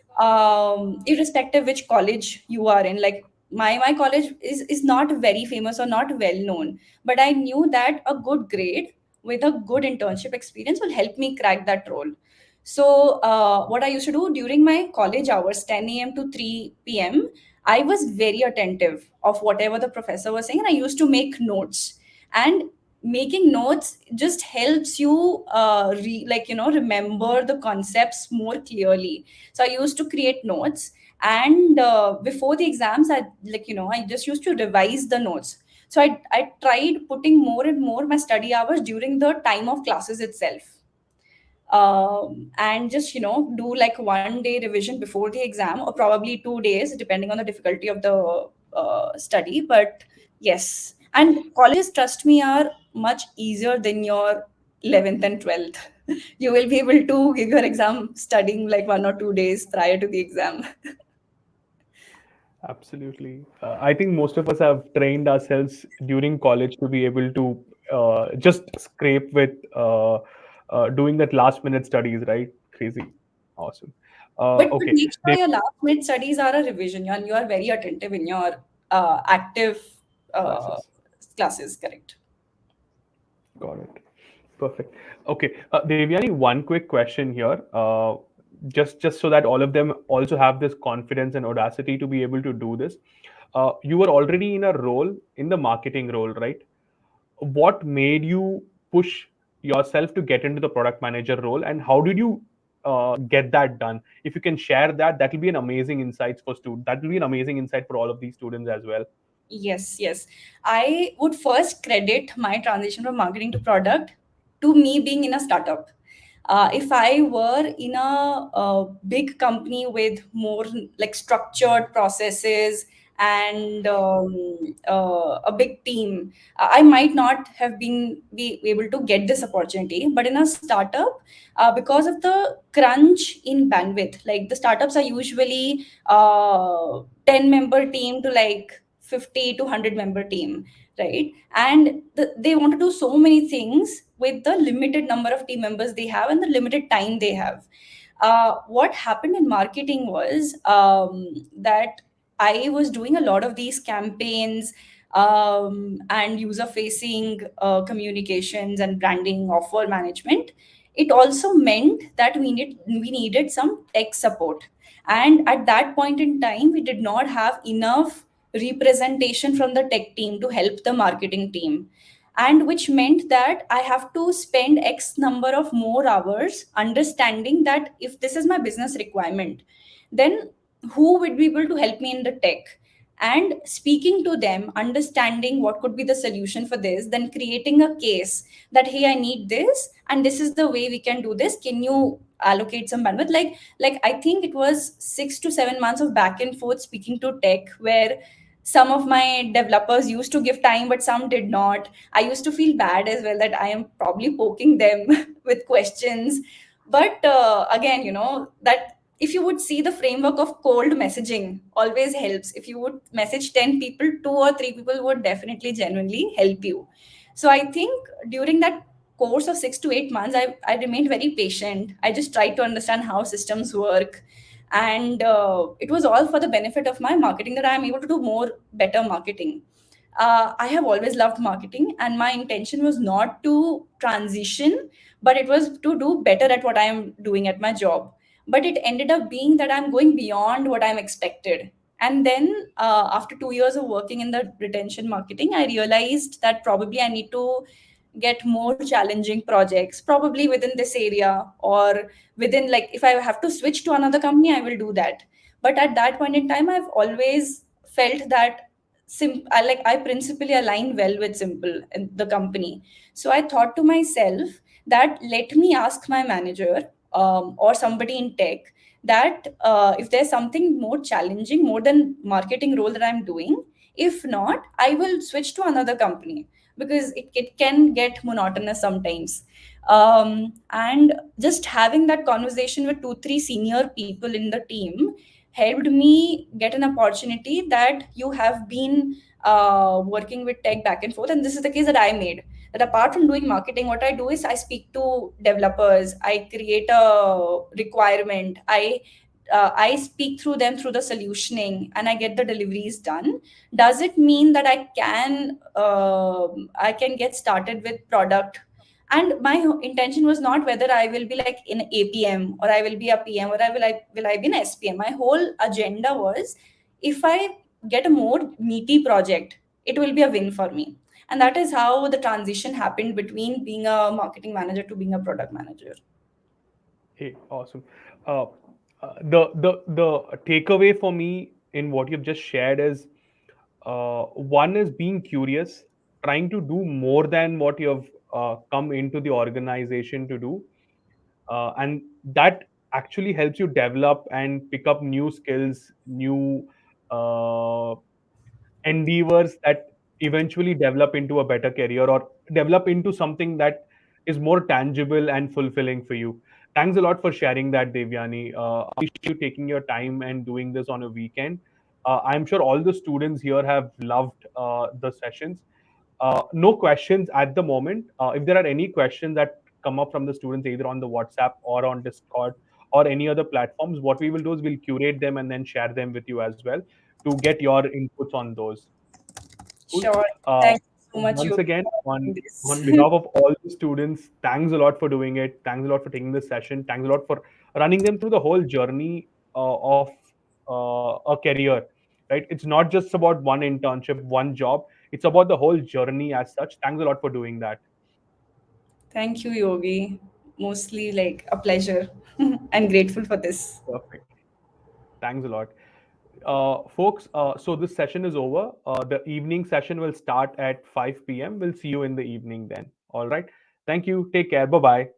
irrespective which college you are in, like my college is not very famous or not well known, but I knew that a good grade with a good internship experience will help me crack that role. So, what I used to do during my college hours, 10 a.m. to 3 p.m., I was very attentive of whatever the professor was saying, and I used to make notes. And making notes just helps you, remember the concepts more clearly. So, I used to create notes, and before the exams, I just used to revise the notes. So, I tried putting more and more my study hours during the time of classes itself, and just do like 1 day revision before the exam, or probably 2 days depending on the difficulty of the study. But yes, and colleges, trust me, are much easier than your 11th and 12th. You will be able to give your exam studying like 1 or 2 days prior to the exam. Absolutely. I think most of us have trained ourselves during college to be able to just scrape with doing that last minute studies, right? Crazy. Awesome. But Okay. make sure your last minute studies are a revision, and you are very attentive in your active uh, Classes. classes, correct? Got it. Perfect. Okay, Devyani, one quick question here. Just so that all of them also have this confidence and audacity to be able to do this. You were already in a role in the marketing role, right? What made you push yourself to get into the product manager role, and how did you get that done? If you can share that, that will be an amazing insights for students. That will be an amazing insight for all of these students as well. Yes, yes. I would first credit my transition from marketing to product to me being in a startup. If I were in a big company with more like structured processes and a big team, I might not have been be able to get this opportunity. But in a startup, because of the crunch in bandwidth, like the startups are usually 10-member team to like 50 to 100-member team, right? And they want to do so many things with the limited number of team members they have and the limited time they have. What happened in marketing was that I was doing a lot of these campaigns, and user facing communications and branding, offer management. It also meant that we needed some tech support, and at that point in time we did not have enough representation from the tech team to help the marketing team, and which meant that I have to spend x number of more hours understanding that if this is my business requirement, then who would be able to help me in the tech, and speaking to them, understanding what could be the solution for this, then creating a case that hey, I need this and this is the way we can do this, can you allocate some bandwidth? Like I think it was 6 to 7 months of back and forth speaking to tech, where some of my developers used to give time but some did not. I used to feel bad as well that I am probably poking them with questions. But again, that if you would see the framework of cold messaging always helps. If you would message 10 people, 2 or 3 people would definitely genuinely help you. So I think during that course of 6 to 8 months, I remained very patient. I just tried to understand how systems work, and it was all for the benefit of my marketing, that I am able to do more better marketing. I have always loved marketing, and my intention was not to transition, but it was to do better at what I am doing at my job. But it ended up being that I'm going beyond what I'm expected. And then, after 2 years of working in the retention marketing, I realized that probably I need to get more challenging projects, probably within this area, or within, like, if I have to switch to another company, I will do that. But at that point in time, I've always felt that I principally align well with Simple and the company. So I thought to myself that let me ask my manager, or somebody in tech, that if there's something more challenging, more than marketing role that I'm doing, if not, I will switch to another company, because it can get monotonous sometimes. And just having that conversation with 2 3 senior people in the team helped me get an opportunity that you have been working with tech back and forth. And this is the case that I made, that apart from doing marketing, what I do is I speak to developers, I create a requirement, I speak through them through the solutioning, and I get the deliveries done. Does it mean that I can get started with product? And my intention was not whether I will be like in APM, or I will be a PM, or I will I be an SPM. My whole agenda was, if I get a more meaty project, it will be a win for me. And that is how the transition happened between being a marketing manager to being a product manager. Hey, awesome. Uh, the takeaway for me in what you've just shared is, one is being curious, trying to do more than what you've come into the organization to do, and that actually helps you develop and pick up new skills, new uh, endeavors that eventually develop into a better career or develop into something that is more tangible and fulfilling for you. Thanks a lot for sharing that, Devyani. Appreciate you taking your time and doing this on a weekend. I'm sure all the students here have loved the sessions. No questions at the moment. If there are any questions that come up from the students, either on the WhatsApp or on Discord or any other platforms, what we will do is we'll curate them and then share them with you as well to get your inputs on those. Cool. Sure. Uh, Thank you so much, Once Yogi, again, for on doing this. on behalf of all the students, thanks a lot for doing it. Thanks a lot for taking this session. Thanks a lot for running them through the whole journey of a career. Right? It's not just about one internship, one job. It's about the whole journey as such. Thanks a lot for doing that. Thank you, Yogi. Mostly like a pleasure. I'm grateful for this. Perfect. Thanks a lot. Folks, so this session is over. The evening session will start at 5 p.m. We'll see you in the evening then. All right. Thank you. Take care. Bye bye.